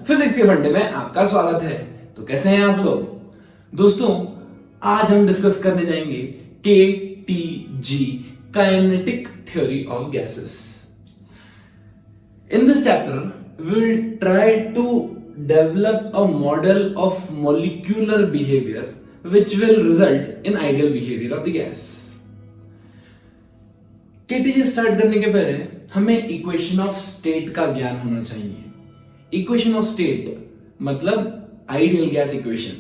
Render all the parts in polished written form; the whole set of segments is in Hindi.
फिजिक्स के फंडे में आपका स्वागत है। तो कैसे हैं आप लोग? दोस्तों, आज हम डिस्कस करने जाएंगे KTG, kinetic theory of gases. In this chapter, we will try to develop a model of molecular behavior which will result in ideal behavior of the gas. KTG start करने के पहले हमें इक्वेशन ऑफ स्टेट का ज्ञान होना चाहिए। इक्वेशन ऑफ स्टेट मतलब ideal gas equation.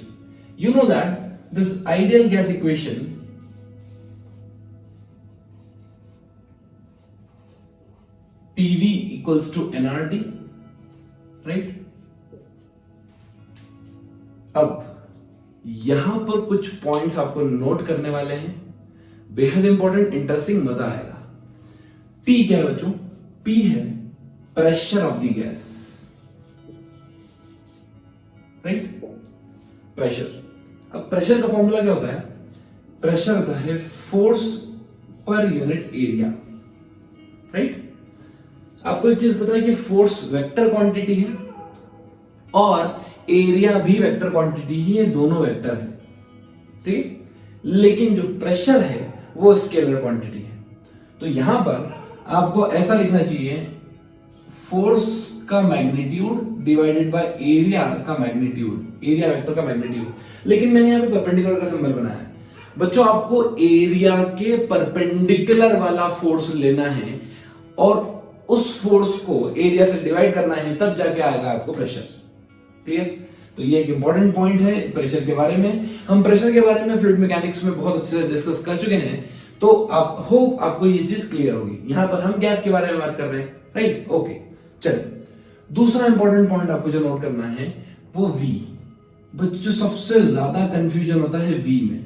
You know that this ideal gas equation PV equals to nRT, right? अब यहां पर कुछ पॉइंट्स आपको नोट करने वाले हैं, बेहद इंपॉर्टेंट, इंटरेस्टिंग, मजा आएगा। P क्या है बच्चों? P है pressure of the gas, right? Pressure. अब प्रेशर का फॉर्मूला क्या होता है? प्रेशर होता है force per unit area, right? आपको एक चीज पता है कि फोर्स वेक्टर क्वांटिटी है और एरिया भी वेक्टर क्वांटिटी ही है, दोनों वेक्टर है, ठीक? लेकिन जो प्रेशर है वो स्केलर क्वांटिटी है। तो यहां पर आपको ऐसा लिखना चाहिए, फोर्स का मैग्नीट्यूड डिवाइडेड बाय एरिया का मैग्नीट्यूड, एरिया वेक्टर का मैग्नीट्यूड। लेकिन मैंने यहां पे परपेंडिकुलर का सिंबल बनाया है। बच्चों, आपको एरिया के परपेंडिकुलर वाला फोर्स लेना है और उस फोर्स को एरिया से डिवाइड करना है, तब जाके आएगा आपको प्रेशर। क्लियर? तो ये एक इंपॉर्टेंट पॉइंट है प्रेशर के बारे में। हम प्रेशर के बारे में फ्लूइड मैकेनिक्स में बहुत अच्छे से डिस्कस कर चुके हैं, तो आप होप आपको ये चीज क्लियर होगी। यहां पर हम गैस के बारे में बात कर रहे हैं, राइट? ओके, चलिए दूसरा इंपॉर्टेंट पॉइंट आपको जो नोट करना है वो V। बच्चों, सबसे ज्यादा कंफ्यूजन होता है V में,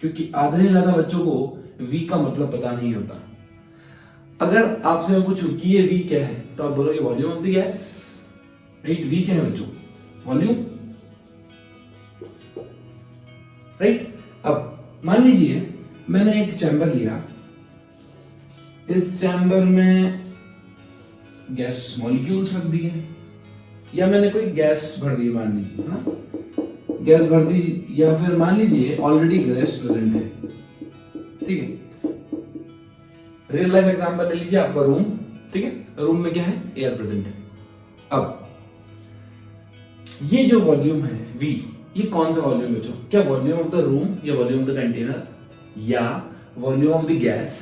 क्योंकि आधे से ज्यादा बच्चों को V का मतलब पता नहीं होता। अगर आपसे मैं पूछूं कि ये V क्या है, तो आप बोलोगे volume of the gas, right? V क्या है बच्चों? Volume, right? अब मान लीजिए मैंने एक चैम्बर लिया, इस चैम्बर में गैस मॉलिक्यूल्स रख दिए, या मैंने कोई गैस भर दी, मान लीजिए, है ना, गैस भर दी, या फिर मान लीजिए ऑलरेडी गैस प्रेजेंट है, ठीक है? रियल लाइफ एग्जांपल ले लीजिए, आपका रूम, ठीक है? रूम में क्या है? एयर प्रेजेंट है। अब ये जो वॉल्यूम है V, ये कौन सा वॉल्यूम बच्चों? क्या वॉल्यूम ऑफ द रूम, या वॉल्यूम ऑफ द कंटेनर, या वॉल्यूम ऑफ द गैस,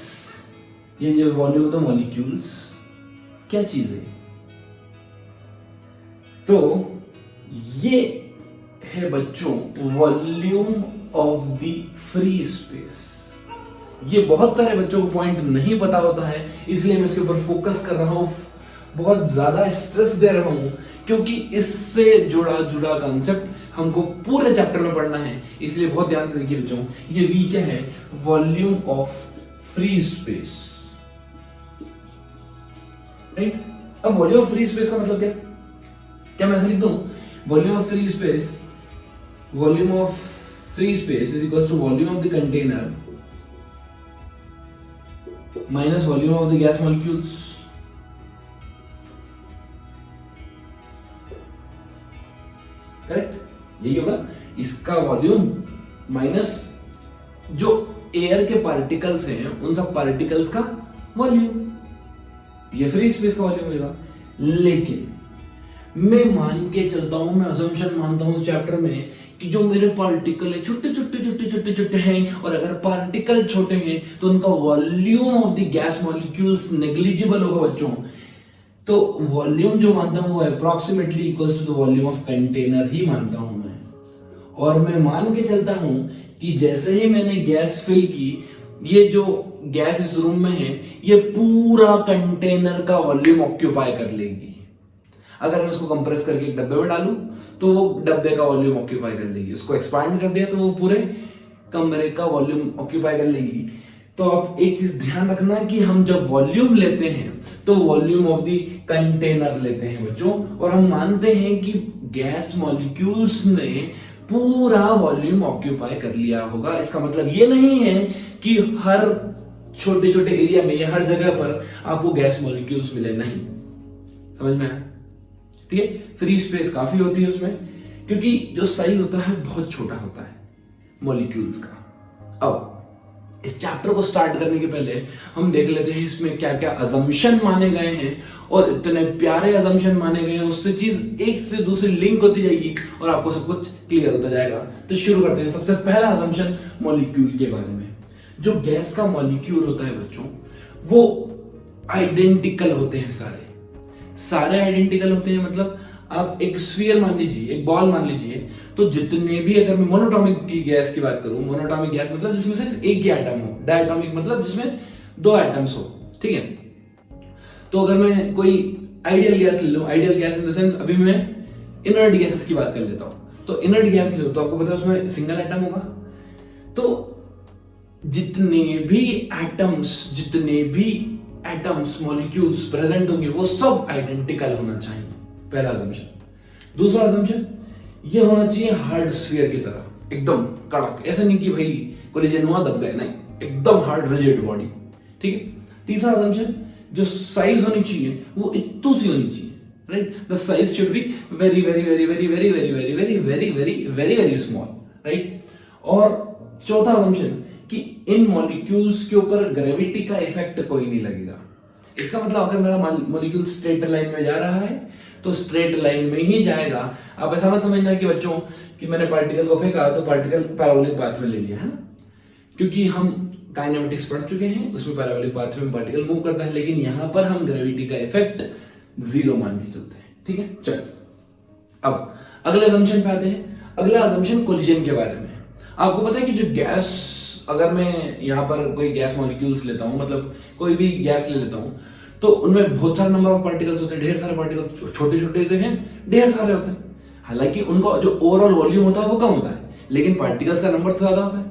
ये वॉल्यूम ऑफ द मॉलिक्यूल्स, क्या चीज है? तो ये है बच्चों volume of the free space. ये बहुत सारे बच्चों को पॉइंट नहीं पता होता है, इसलिए मैं इसके ऊपर फोकस कर रहा हूं, बहुत ज्यादा स्ट्रेस दे रहा हूं, क्योंकि इससे जुड़ा कंसेप्ट हमको पूरे चैप्टर में पढ़ना है। इसलिए बहुत ध्यान से देखिए बच्चों, ये V क्या है? Volume of free space, right? अब वॉल्यूम ऑफ फ्री स्पेस का मतलब क्या मैं ऐसे लिख दूं? Volume of free space, volume of free space is equal to volume of the container minus volume of the gas molecules. Correct? यही होगा। इसका वॉल्यूम माइनस जो एयर के पार्टिकल्स हैं, उन सब पार्टिकल्स का वॉल्यूम, ये फ्री स्पेस का वॉल्यूम होगा। लेकिन मैं मान के चलता हूं, मैं असम्पशन मानता हूं इस चैप्टर में कि जो मेरे पार्टिकल है छोटे छोटे छोटे छोटे छोटे हैं, और अगर पार्टिकल छोटे हैं तो उनका volume of the gas molecules negligible होगा बच्चों। तो वॉल्यूम जो मानता हूं वो approximately equals to the volume of container ही मानता हूं मैं। और मैं मान के चलता हूं कि जैसे ही मैंने गैस फिल की, ये जो गैस इस रूम में है, ये पूरा कंटेनर का वॉल्यूम ऑक्यूपाई कर लेगी। अगर मैं उसको कंप्रेस करके एक डब्बे में डालूं तो वो डब्बे का वॉल्यूम ऑक्यूपाई कर लेगी। उसको एक्सपांड कर दिया तो वो पूरे कमरे का वॉल्यूम ऑक्यूपाई कर लेगी। तो आप एक चीज ध्यान रखना कि हम जब वॉल्यूम लेते हैं तो वॉल्यूम ऑफ द कंटेनर लेते हैं बच्चों, और हम मानते हैं कि गैस मॉलिक्यूल्स ने पूरा वॉल्यूम ऑक्यूपाई कर लिया होगा। इसका मतलब ये नहीं है कि हर छोटे छोटे एरिया में या हर जगह पर आपको गैस मॉलिक्यूल्स मिले, नहीं। समझ में आया? ठीक है, फ्री स्पेस काफी होती है उसमें, क्योंकि जो साइज होता है बहुत छोटा होता है मॉलिक्यूल्स का। अब इस चैप्टर को स्टार्ट करने के पहले हम देख लेते हैं इसमें क्या क्या अजम्पशन माने गए हैं, और इतने प्यारे अजम्पशन माने गए हैं, उससे चीज एक से दूसरी लिंक होती जाएगी और आपको सब कुछ क्लियर होता जाएगा। तो शुरू करते हैं। सबसे पहला अजम्पशन मॉलिक्यूल के बारे में। जो गैस का मॉलिक्यूल होता है बच्चों, वो आइडेंटिकल होते हैं, सारे आइडेंटिकल होते हैं। मतलब आप एक स्फीयर मान लीजिए, एक बॉल मान लीजिए, तो जितने भी, अगर मैं मोनोटॉमिक की गैस की बात करूं, मोनोटॉमिक गैस मतलब जिसमें सिर्फ एक ही एटम हो, डायटॉमिक मतलब जिसमें दो एटम्स हो, ठीक है। तो अगर मैं कोई आइडियल गैस ले लूं, ideal gas in the sense, अभी मैं इनर्ट गैसेस की बात कर लेता हूं, तो इनर्ट गैस ले लो तो आपको पता है उसमें सिंगल एटम होगा। तो जितने भी एटम्स मॉलिक्यूल्स प्रेजेंट होंगे वो सब आइडेंटिकल होना चाहिए, पहला अजम्पशन। दूसरा अजम्पशन ये होना चाहिए हार्ड स्फीयर की तरह, एकदम कड़क, ऐसा नहीं कि भाई कोलिजन हुआ दब गए, नहीं, एकदम हार्ड रिजिड बॉडी, ठीक है। तीसरा अजम्पशन, जो साइज होनी चाहिए वो इतनी सी होनी चाहिए, right, the size should be very very very very very very very very very very very very small, right. और चौथा अजम्पशन कि इन मॉलिक्यूल्स के ऊपर ग्रेविटी का इफेक्ट कोई नहीं लगेगा। इसका मतलब अगर मेरा मॉलिक्यूल स्ट्रेट लाइन में जा रहा है तो स्ट्रेट लाइन में ही जाएगा। आप ऐसा मत समझना कि बच्चों कि मैंने पार्टिकल को फेंका तो पार्टिकल पैराबोलिक पाथ में ले लिया, है ना, क्योंकि हम काइनेमेटिक्स पढ़ चुके हैं, उसमें पैराबोलिक पाथ में पार्टिकल मूव करता है, लेकिन यहां पर हम ग्रेविटी का इफेक्ट जीरो मान के चलते हैं, ठीक है। चलो अब अगले अजम्पशन पे आते हैं। अगला अजम्पशन कोलिजन के बारे में। आपको पता है कि जो गैस, अगर मैं यहाँ पर कोई गैस मॉलिक्यूल्स लेता हूँ, मतलब कोई भी गैस ले लेता हूँ, तो उनमें बहुत सारे नंबर ऑफ पार्टिकल्स होते हैं, ढेर सारे पार्टिकल, छोटे छोटे जो हैं ढेर सारे होते हैं। हालांकि उनका जो ओवरऑल वॉल्यूम होता है वो कम होता है, लेकिन पार्टिकल्स का नंबर तो ज्यादा होता है।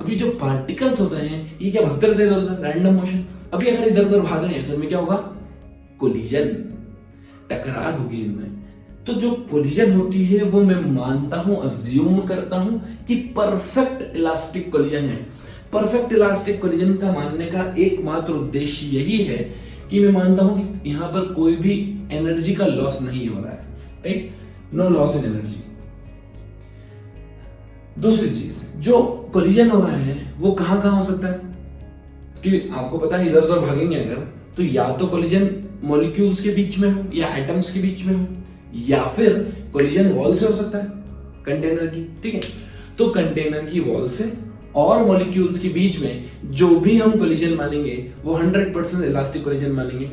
अभी जो पार्टिकल्स होते हैं ये क्या भागते रहते हैं इधर उधर, रैंडम मोशन। अभी अगर इधर उधर भाग रहे हैं तो इनमें क्या होगा, कोलिजन, टकरार होगी इनमें। तो जो कोलिजन होती है वो मैं मानता हूं, अज्यूम करता हूं कि परफेक्ट इलास्टिक कोलिजन है। परफेक्ट इलास्टिक कोलिजन का मानने का एकमात्र उद्देश्य यही है कि मैं मानता हूं कि यहां पर कोई भी एनर्जी का लॉस नहीं हो रहा है, right, no loss in energy. दूसरी चीज, जो कोलिजन हो रहा है वो कहां कहां हो सकता है, कि आपको पता है इधर उधर भागेंगे अगर, तो या तो कोलिजन मॉलिक्यूल्स के बीच में हो या एटम्स के बीच में हो, या फिर कोलिजन वॉल से हो सकता है, कंटेनर की, ठीक है। तो कंटेनर की वॉल से और मॉलिक्यूल्स के बीच में जो भी हम कोलिजन मानेंगे वो 100% इलास्टिक कोलिजन मानेंगे।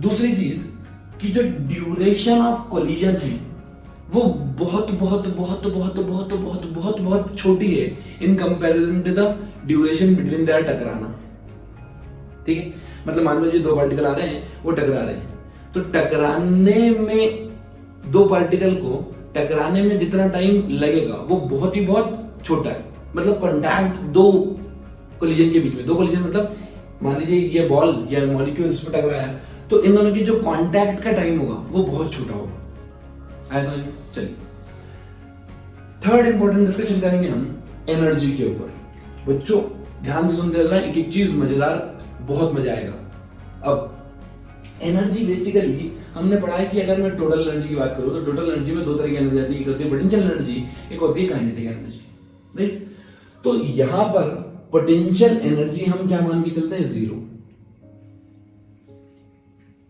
दूसरी चीज कि जो ड्यूरेशन ऑफ कोलिजन है वो बहुत बहुत बहुत बहुत बहुत बहुत बहुत बहुत छोटी है in comparison to the duration between their टकराना, ठीक है। मतलब मान लो जो दो पार्टिकल आ रहे हैं वो टकरा रहे हैं, तो टकराने में, दो पार्टिकल को टकराने में जितना टाइम लगेगा वो बहुत ही बहुत छोटा है। मतलब कॉन्टैक्ट दो कोलिजन के बीच में, दो कोलिजन मतलब मान लीजिए ये बॉल या मॉलिक्यूल इस पर टकराया, तो इन दोनों की जो कॉन्टैक्ट का टाइम होगा वो बहुत छोटा होगा, ऐसा नहीं। चलिए थर्ड इंपॉर्टेंट डिस्कशन करेंगे हम एनर्जी के ऊपर। बच्चों ध्यान से सुनते रहना, एक एक चीज मजेदार, बहुत मजा आएगा। अब एनर्जी बेसिकली हमने पढ़ा है कि अगर मैं टोटल एनर्जी की बात करूं तो टोटल एनर्जी में दो तरह की एनर्जी आती है, एक होती है पोटेंशियल एनर्जी, एक होती है काइनेटिक एनर्जी, राइट। तो यहां पर पोटेंशियल एनर्जी हम क्या मान के चलते हैं, जीरो।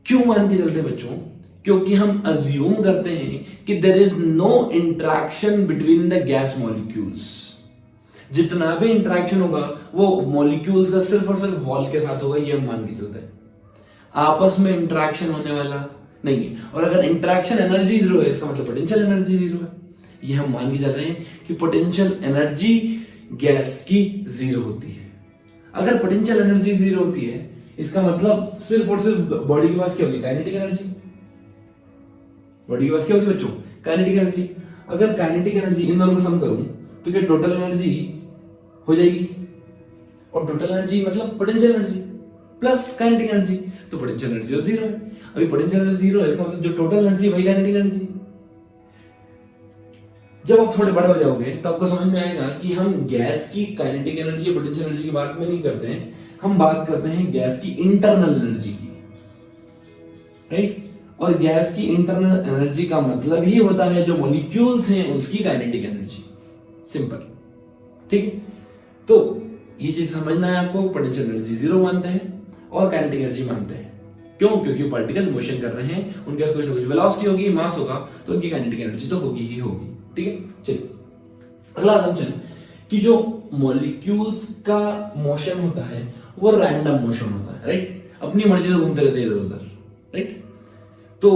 क्यों मान के चलते हैं बच्चों, क्योंकि हम अज्यूम करते हैं कि there is no interaction between the gas molecules. जितना भी इंटरेक्शन होगा वो मॉलिक्यूल्स का सिर्फ और सिर्फ वॉल के साथ होगा, ये हम मान के चलते हैं। आपस में इंटरेक्शन होने वाला नहीं है। और अगर इंटरेक्शन एनर्जी जीरो है इसका मतलब पोटेंशियल एनर्जी जीरो है। ये हम मान के चल रहे हैं कि पोटेंशियल एनर्जी गैस की जीरो होती है। अगर पोटेंशियल एनर्जी जीरो होती है इसका मतलब सिर्फ और सिर्फ बॉडी के पास क्या होगी, काइनेटिक एनर्जी। बॉडी के पास क्या होगी बच्चों, काइनेटिक एनर्जी। अगर काइनेटिक एनर्जी इन दोनों को सम करूं तो क्या टोटल एनर्जी हो जाएगी, और टोटल एनर्जी मतलब potential energy plus kinetic energy, तो पोटेंशियल एनर्जी जीरो है। अभी पोटेंशियल एनर्जी जीरो है इसका मतलब जो टोटल एनर्जी वही काइनेटिक एनर्जी। जब आप थोड़े बड़े हो जाओगे तो आपको समझ में आएगा कि हम गैस की काइनेटिक एनर्जी या पोटेंशियल एनर्जी की बात में नहीं करते हैं, हम बात करते हैं गैस की इंटरनल एनर्जी की, राइट। और गैस की इंटरनल एनर्जी का मतलब ही होता है जो मॉलिक्यूल्स हैं उसकी काइनेटिक एनर्जी। सिंपल, ठीक है। तो ये चीज समझना है आपको, पोटेंशियल एनर्जी जीरो मानते हैं और काइनेटिक एनर्जी मानते हैं। क्यों? क्योंकि पार्टिकल मोशन कर रहे हैं, उनके पास कुछ ना कुछ वेलोसिटी होगी, मास होगा, तो उनकी काइनेटिक एनर्जी तो होगी ही होगी। ठीक है, चलिए अगला असम्पशन कि जो मॉलिक्यूल्स का मोशन होता है वो रैंडम मोशन होता है, राइट? अपनी मर्जी से घूमते रहते हैं इधर उधर, राइट? तो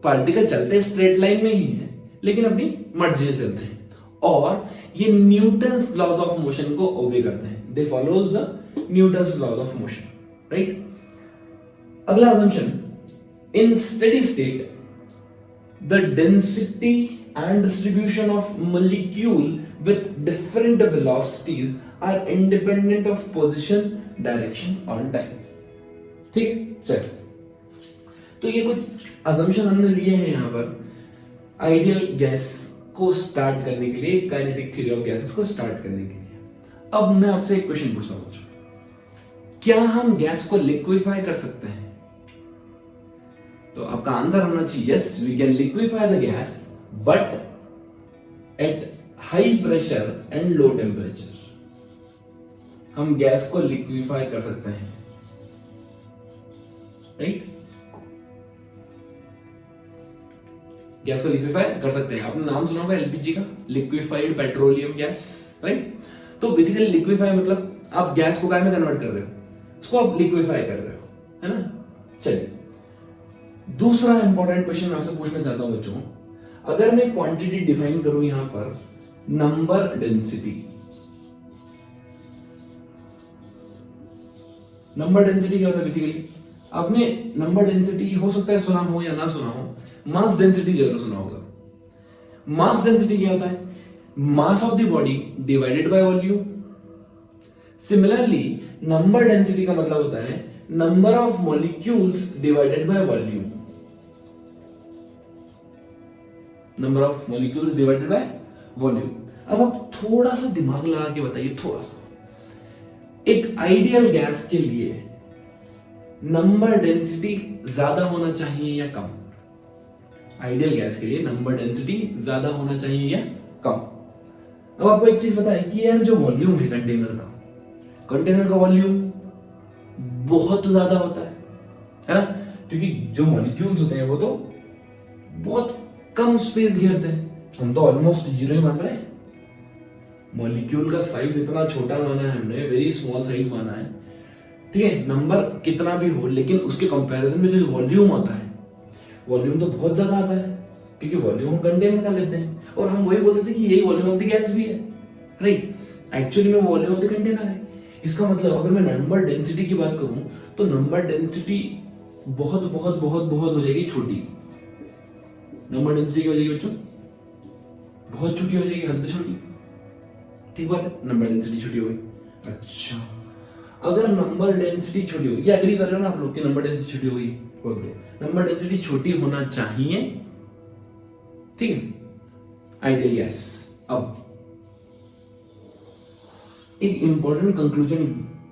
पार्टिकल चलते स्ट्रेट लाइन में ही है लेकिन अपनी मर्जी से चलते हैं और ये न्यूटन्स लॉज ऑफ मोशन को ओबे करते हैं। They follows the Newton's laws of motion, right? अगला assumption, in steady state the density and distribution of molecule with different velocities are independent of position, direction और time। ठीक है, चलिए तो ये कुछ assumption हमने लिए हैं यहाँ पर आइडियल गैस को स्टार्ट करने के लिए, काइनेटिक थ्योरी ऑफ गैसेस को स्टार्ट करने के लिए। अब मैं आपसे एक क्वेश्चन पूछता हूँ, क्या हम गैस को लिक्विफाई कर सकते हैं? तो आपका आंसर होना चाहिए yes, we can liquefy the gas but at high pressure and low temperature. हम गैस को लिक्विफाई कर सकते हैं, राइट? गैस को लिक्विफाई कर सकते हैं। आपने नाम सुना होगा एलपीजी का, लिक्विफाइड पेट्रोलियम गैस, राइट? तो बेसिकली लिक्विफाई मतलब आप गैस को काय में कन्वर्ट कर रहे हो, उसको आप लिक्विफाई कर रहे हो, है ना? चलिए दूसरा इंपॉर्टेंट क्वेश्चन मैं आपसे पूछना चाहता हूं बच्चों, अगर मैं क्वांटिटी डिफाइन करूं यहां पर नंबर डेंसिटी, नंबर डेंसिटी क्या होता है? बेसिकली आपने नंबर डेंसिटी हो सकता है सुना हो या ना सुना हो, मास डेंसिटी जरूर सुना होगा। मास डेंसिटी क्या होता है? Mass of the body divided by volume. Similarly number density का मतलब होता है number of molecules divided by volume. Number of molecules divided by volume. अब आप थोड़ा सा दिमाग लगा के बताइए, थोड़ा सा, एक आइडियल गैस के लिए नंबर डेंसिटी ज्यादा होना चाहिए या कम? आइडियल गैस के लिए नंबर डेंसिटी ज्यादा होना चाहिए या कम? अब आपको एक चीज बताएं कि यार जो वॉल्यूम है कंटेनर का वॉल्यूम बहुत ज्यादा होता है ना? क्योंकि जो मॉलिक्यूल्स होते हैं वो तो बहुत कम स्पेस घेरते हैं, हम तो ऑलमोस्ट जीरो ही मान रहे हैं। मॉलिक्यूल का साइज इतना छोटा माना है हमने, वेरी स्मॉल साइज माना है, ठीक है? नंबर कितना भी हो लेकिन उसके कंपैरिजन में जो वॉल्यूम आता है, वॉल्यूम तो बहुत ज्यादा आता है, क्योंकि वॉल्यूम हम कंटेनर का लेते हैं और हम वही बोलते थे कि यही वॉल्यूम ऑफ द गैस भी है, राइट? एक्चुअली में वॉल्यूम ऑफ द कंटेनर है। इसका मतलब अगर मैं नंबर डेंसिटी की बात करूं तो नंबर डेंसिटी बहुत बहुत बहुत बहुत हो जाएगी छोटी। नंबर डेंसिटी क्या हो जाएगी बच्चों? बहुत छोटी हो जाएगी, हद छोटी। ठीक बात है, नंबर डेंसिटी छोटी हो गई। अच्छा, अगर नंबर डेंसिटी छोटी होगी, एग्री कर रहे हो ना आप लोग कि नंबर डेंसिटी छोटी होगी? नंबर डेंसिटी छोटी होना चाहिए, ठीक है, आइडियल गैस। अब एक इंपॉर्टेंट कंक्लूजन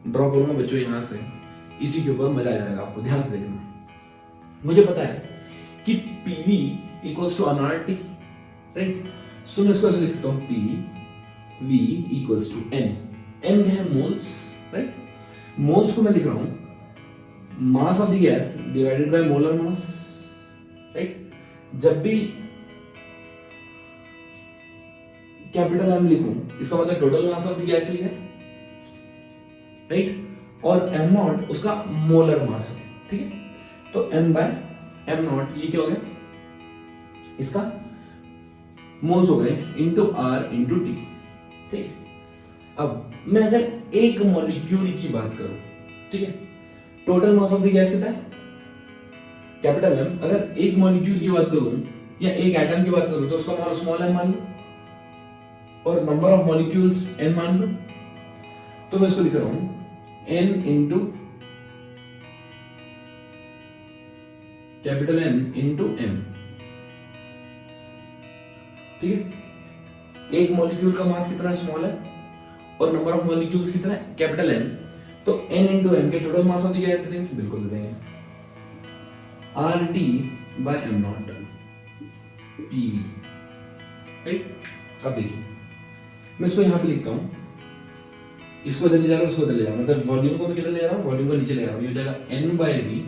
ड्रॉ करूंगा बच्चों यहां से, इसी के ऊपर मजा आ जाएगा आपको, ध्यान से देखना। मुझे पता है कि PV equals to nRT, right? So मैं इसको ऐसे लिख सकता हूं, PV equals to N। N क्या है? Moles, right? मोल्स को मैं लिख रहा हूं मास of the gas divided by molar mass, right? जब भी कैपिटल M लिखूं इसका मतलब total mass of the gas लिखा है, राइट? और m0 उसका मोलर मास है, ठीक है? तो m बाय m0 ये क्या हो गया? इसका मोल्स हो गए इंटू r इंटू टी, ठीक है? अब मैं अगर एक मॉलिक्यूल की बात करूं, ठीक है, total mass of the gas कितना है? Capital M। अगर एक मॉलिक्यूल की बात करूं या एक एटम की बात करूं तो उसका मास स्मॉल m मान लो और नंबर ऑफ मॉलिक्यूल्स n मान लो। तो मैं इसको लिख रहा हूं n into capital N into m, ठीक है? एक मॉलिक्यूल का मास कितना स्मॉल है और नंबर ऑफ मॉलिक्यूल्स कितना है? Capital N। तो n इंटू m के total mass of the gas देंगे, बिल्कुल दे देंगे। RT by M naught PV, right. अब देखिए मैं इसको यहां पे लिखता हूं, इसको इधर ले जा रहा हूं, उसको इधर ले जा रहा हूं, मतलब वॉल्यूम को मैं किधर ले जा रहा हूं, वॉल्यूम को नीचे ले जा रहा हूं। ये हो जाएगा n by v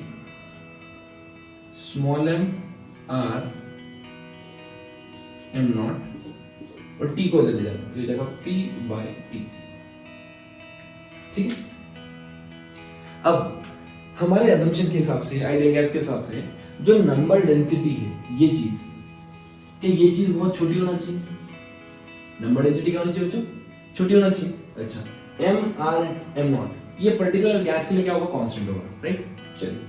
small m r m naught और t को इधर ले जा रहा हूं, ये हो जाएगा p बाय t, ठीक है। अब हमारे assumption के हिसाब से, आइडियल गैस के हिसाब से, जो नंबर डेंसिटी है ये चीज, कि ये चीज बहुत छोटी होना चाहिए। नंबर डेंसिटी क्या होनी चाहिए बच्चों? छोटी होना चाहिए। अच्छा, एम आर एम नॉट ये पर्टिकुलर गैस के लिए क्या होगा? कांस्टेंट होगा, राइट। चलिए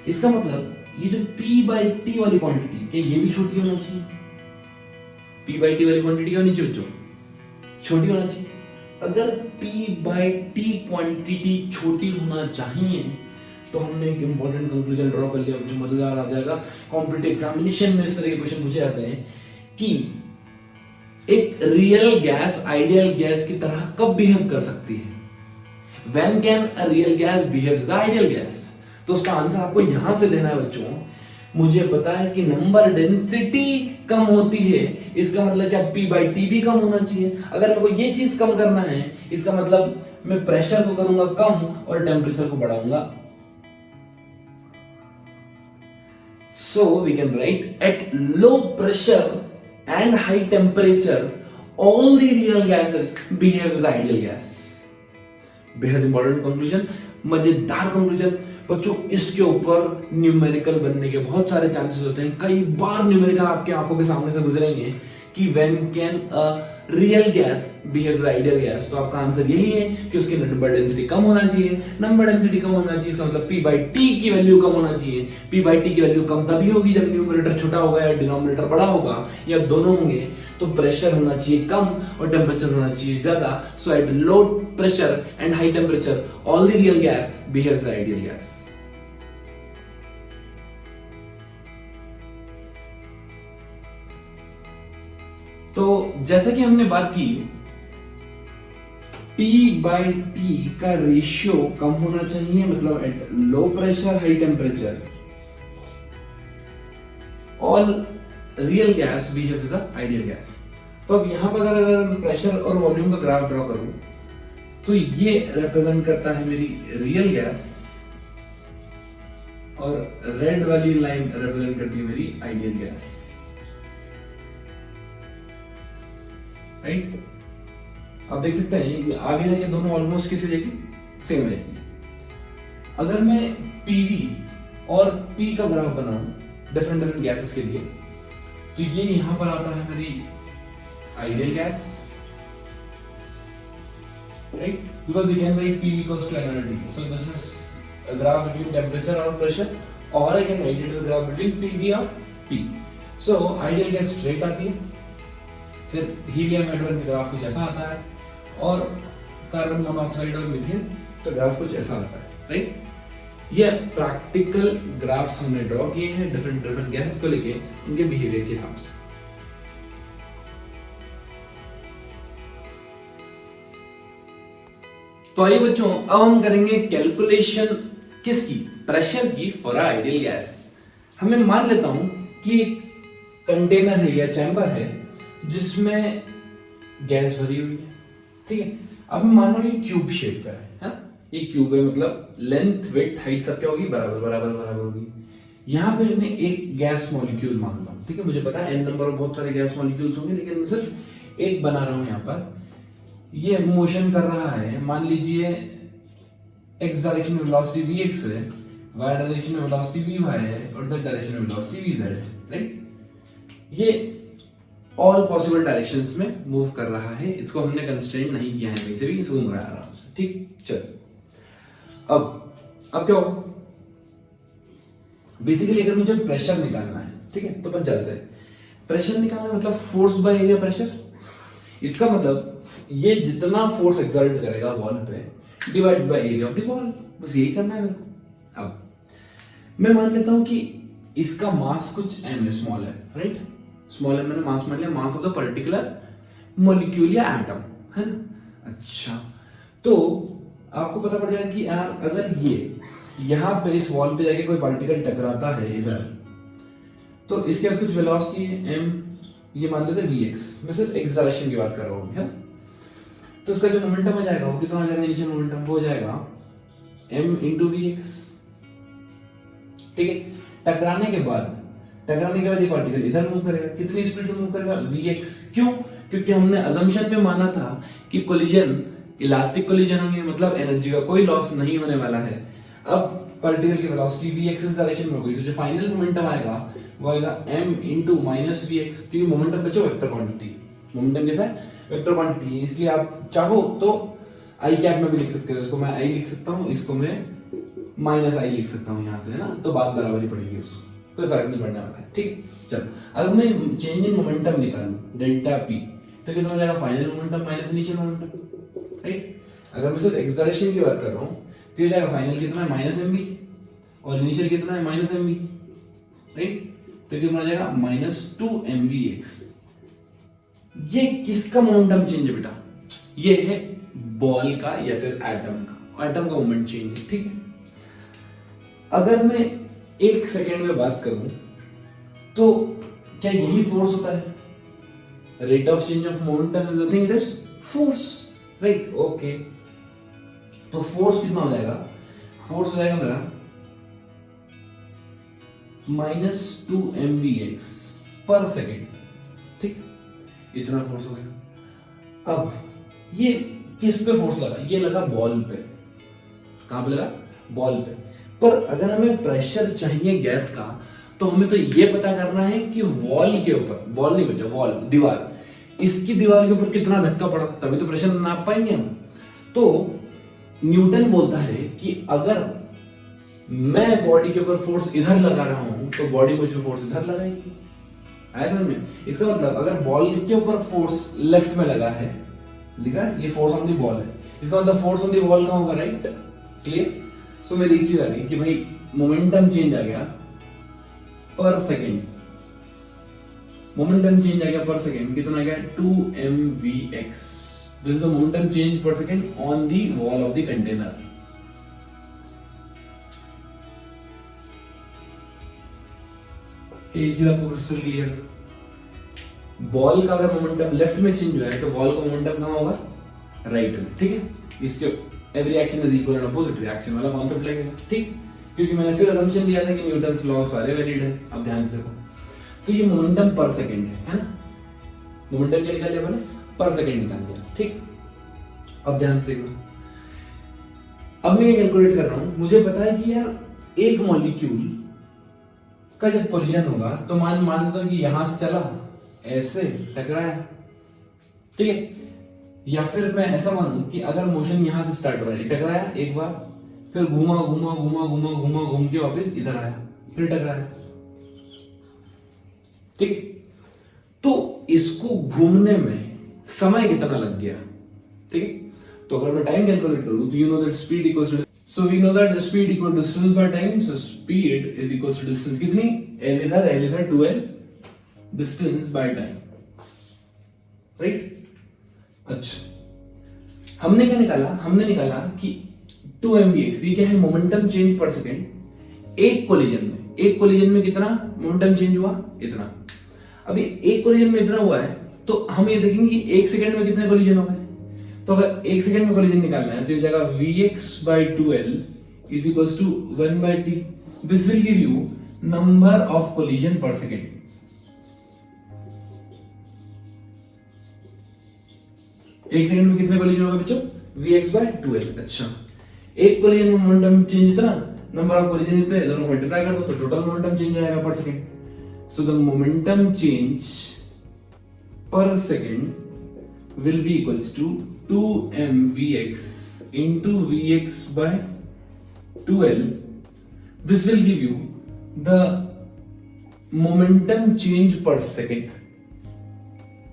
इसका मतलब ये जो P बाई टी वाली क्वांटिटी, कि ये भी छोटी होना चाहिए। P बाई टी वाली क्वांटिटी क्या होनी चाहिए बच्चों? छोटी होना चाहिए। अगर P बाई टी क्वांटिटी छोटी होना चाहिए तो हमने एक इंपॉर्टेंट कंक्लूजन ड्रॉ कर लिया, जो मजेदार आ जाएगा। कॉम्पिटिटिव एग्जामिनेशन में इस तरह के क्वेश्चन पूछे जाते हैं कि एक रियल गैस आइडियल गैस की तरह कब बिहेव कर सकती है? When can a real gas behave as ideal gas? तो उसका आंसर आपको यहां से देना है बच्चों। मुझे पता है कि नंबर डेंसिटी कम होती है, इसका मतलब क्या? P बाई टी भी कम होना चाहिए। अगर मेरे को ये चीज कम करना है, इसका मतलब मैं प्रेशर को करूंगा कम और टेम्परेचर को बढ़ाऊंगा। So we can write at low pressure and high temperature all the real gases behave as ideal gas. बेहद इंपॉर्टेंट कंक्लूजन, मजेदार कंक्लूजन बच्चों। इसके ऊपर न्यूमेरिकल बनने के बहुत सारे चांसेस होते हैं। कई बार न्यूमेरिकल आपके आंखों के सामने से गुजरेंगे कि when can a real gas behaves as ideal gas, तो आपका आंसर यही है कि उसकी नंबर डेंसिटी कम होना चाहिए। नंबर डेंसिटी कम होना चाहिए, इसका मतलब P बाई टी की वैल्यू कम होना चाहिए। P बाई टी की वैल्यू कम तभी होगी जब न्यूमरेटर छोटा होगा या डिनोमिनेटर बड़ा होगा, या दोनों होंगे। तो प्रेशर होना चाहिए कम और टेम्परेचर होना चाहिए ज्यादा। So at low pressure and high temperature all the real gas behaves as ideal gas. तो जैसा कि हमने बात की, P बाई टी का रेशियो कम होना चाहिए, मतलब at low pressure high temperature all real gas behaves as a ideal gas. तो अब यहां पर अगर प्रेशर और वॉल्यूम का ग्राफ ड्रॉ करूं तो ये रिप्रेजेंट करता है मेरी रियल गैस और रेड वाली लाइन रिप्रेजेंट करती है मेरी आइडियल गैस, राइट। आप देख सकते हैं आगे जाके दोनों ऑलमोस्ट किसी जगह सेम रहेगी। अगर मैं पीवी और पी का ग्राफ बनाऊं डिफरेंट डिफरेंट गैसेस के लिए, तो ये यहां पर आता है मेरी ideal gas, right, because you can write PV equals to energy. So this is a graph between temperature और प्रेशर, और I can write it as a graph between PV और P. So ideal gas straight आती है, फिर हीलियम हाइड्रोजन का ग्राफ कुछ ऐसा आता है, और कार्बन मोनोऑक्साइड और मीथेन का ग्राफ कुछ ऐसा आता है, राइट। ये प्रैक्टिकल ग्राफ्स हमने ड्रॉ किए हैं डिफरेंट डिफरेंट गैसेस को लेके उनके बिहेवियर के हिसाब से। तो आइए बच्चों, अब हम करेंगे कैलकुलेशन किसकी? प्रेशर की फॉर आइडियल गैस। हमें मान लेता हूं कि एक कंटेनर है या चैम्बर है जिसमें गैस भरी हुई है, ठीक है। अब मान लो ये क्यूब शेप का है, हाँ? ये क्यूब है, मतलब लेंथ विड्थ हाइट सब क्या होगी? बराबर बराबर बराबर होगी। यहाँ पे मैं एक गैस मॉलिक्यूल मानता हूँ, ठीक है। मुझे पता है एन नंबर ऑफ बहुत सारे गैस मॉलिक्यूल्स होंगे, लेकिन मैं सिर्फ एक बना रहा हूँ यहाँ पर। ये मोशन कर रहा है, मान लीजिए एक्स डायरेक्शन में वेलोसिटी vx है, y डायरेक्शन में वेलोसिटी vy है, और z डायरेक्शन में वेलोसिटी vz है, राइट। ये ऑल पॉसिबल डायरेक्शंस में मूव कर रहा है, इसको हमने कंस्ट्रेंट नहीं किया है कहीं से भी, इसको घूम रहा है आराम से, ठीक। चलो अब क्या होगा? बेसिकली अगर मुझे प्रेशर निकालना है, ठीक है, तो अपन चलते हैं। प्रेशर निकालना मतलब फोर्स बाय एरिया प्रेशर। इसका मतलब ये जितना फोर्स एक्सर्ट करेगा वॉल पे divide by area of the wall, बस यही करना है मेरे को। अब मैं मान लेता हूं कि इसका मास कुछ m है, स्मॉल है, राइट। स्मॉल m मैंने मास मान लिया, मास ऑफ द पर्टिकुलर मॉलिक्यूल या एटम, है ना। अच्छा, तो आपको पता पड़ जाएगा कि यार अगर ये यहाँ पे इस वॉल पे जाके कोई पार्टिकल टकराता है इधर, तो इसके पास कुछ वेलोसिटी है m, ये मान लेते हैं vx, मैं सिर्फ x डायरेक्शन की बात कर रहा हूँ, है। तो इसका जो मोमेंटम हो जाएगा वो कितना हो जाएगा, इनिशियल मोमेंटम वो हो जाएगा m इंटू vx, ठीक है। टकराने के बाद ये पार्टिकल इधर मूव करेगा, कितनी स्पीड से मूव करेगा, vx। क्यों? क्योंकि हमने अजम्पशन पे माना था कि कोलिजन इलास्टिक कोलिजन होंगे, मतलब एनर्जी का कोई लॉस नहीं होने वाला है। अब पार्टिकल की वेलोसिटी vx इस डायरेक्शन में होगी, तो जो फाइनल मोमेंटम आएगा वो आएगा m इंटू माइनस vx, क्योंकि मोमेंटम बच्चों वेक्टर क्वांटिटी, मोमेंटम कैसा है, वेक्टर क्वांटिटी, इसलिए आप चाहो तो आई कैप में भी लिख सकते हो, इसको मैं आई लिख सकता हूँ, इसको मैं माइनस आई लिख सकता हूँ यहाँ से, है ना, तो बात बराबरी पड़ेगी, उसको कोई फर्क नहीं पड़ने वाला है, ठीक। चलो अगर मैं चेंज इन मोमेंटम निकालूं डेल्टा पी, तो कितना हो जाएगा, final momentum minus initial momentum, right. अगर मैं सिर्फ एक्स डायरेक्शन की बात कर रहा हूँ तो ये जाएगा फाइनल कितना है, माइनस एम बी, और इनिशियल कितना है, माइनस एम बी, राइट। तो कितना हो जाएगा, माइनस 2 एम वी एक्स। ये किसका मोमेंटम चेंज है बेटा, ये है बॉल का या फिर एटम का मोमेंट चेंज है, ठीक है। अगर मैं एक सेकेंड में बात करूं तो क्या यही फोर्स होता है, rate of change of momentum is nothing, it is force, right, okay. तो फोर्स कितना हो जाएगा, फोर्स हो जाएगा मेरा -2 mvx पर सेकेंड, ठीक, इतना फोर्स हो गया। अब ये किस पे फोर्स लगा, ये लगा बॉल पे, कहां पे लगा, बॉल पे। पर अगर हमें प्रेशर चाहिए गैस का, तो हमें तो ये पता करना है कि वॉल के ऊपर, बॉल नहीं बचा, वॉल दीवार, इसकी दीवार के ऊपर कितना धक्का पड़ा, तभी तो प्रेशर नाप पाएंगे हम। तो न्यूटन बोलता है कि अगर मैं बॉडी के ऊपर फोर्स इधर लगा रहा हूं तो बॉडी मुझ पे फोर्स इधर लगाएगी, आया समझ में। इसका मतलब अगर बॉल के ऊपर फोर्स लेफ्ट में लगा है, लिखा है ये फोर्स ऑन द बॉल है, इसका मतलब फोर्स ऑन द बॉल कहां होगा, राइट, क्लियर। सो मेरी एक चीज आ गई कि भाई मोमेंटम चेंज आ गया पर सेकेंड, मोमेंटम चेंज आ गया पर सेकेंड, कितना आ गया, 2 mvx, this is the momentum change per second on the wall of the container. ये चीज आपको क्रिस्टल क्लियर, बॉल का अगर मोमेंटम लेफ्ट में चेंज हुआ है तो बॉल का मोमेंटम कहां होगा, राइट में, ठीक है। इसके every action is equal to opposite reaction वाला कॉन्सेप्ट लगेगा, ठीक, क्योंकि मैंने फिर असम्पशन दिया था कि न्यूटन्स लॉ सारे वैलिड है। अब ध्यान से देखो, तो ये मोमेंटम पर सेकंड है ना, मोमेंटम क्या निकाल लिया मैंने, पर सेकंड निकाल लिया, ठीक। अब ध्यान से देखो, अब मैं ये कैलकुलेट कर रहा हूं, मुझे पता है कि यार एक मॉलिक्यूल का जब कोलिजन होगा तो मान लेता हूं कि यहां से चला ऐसे टकराया, ठीक है, या फिर मैं ऐसा मानूं कि अगर मोशन यहां से स्टार्ट हो रहा है, टकराया एक बार, फिर घूम के वापस इधर आया, फिर टकराया, ठीक है। तो इसको घूमने में समय कितना लग गया, ठीक है। तो अगर मैं टाइम कैलकुलेट करूं तो you know that speed equals to, so we know that the speed equal to distance by time, so speed is equals to distance, कितनी, l इधर 2l distance by time, right. अच्छा, हमने क्या निकाला, हमने निकाला कि 2 mvx, ये क्या है, मोमेंटम चेंज पर सेकेंड एक कोलिजन में कितना मोमेंटम चेंज हुआ, इतना। अभी एक कोलिजन में इतना हुआ है तो हम ये देखेंगे कि एक सेकंड में कितने कोलिजन हो गए। तो अगर एक सेकंड में कोलिजन निकालना है तो ये जाएगा vx by 2l is equals to 1 by t. This will give you number of collision per second. एक सेकंड में कितने कोलिजन होगा बच्चों, vx by 2l। अच्छा, एक कोलिजन में मोमेंटम चेंज इतना, नंबर ऑफ कोलिजन इतने, दोनों मल्टीप्लाई कर दो तो टोटल मोमेंटम चेंज आएगा पर second. So the momentum change पर second will be equals to 2 mvx into vx by 2l. This will give you the momentum change per second,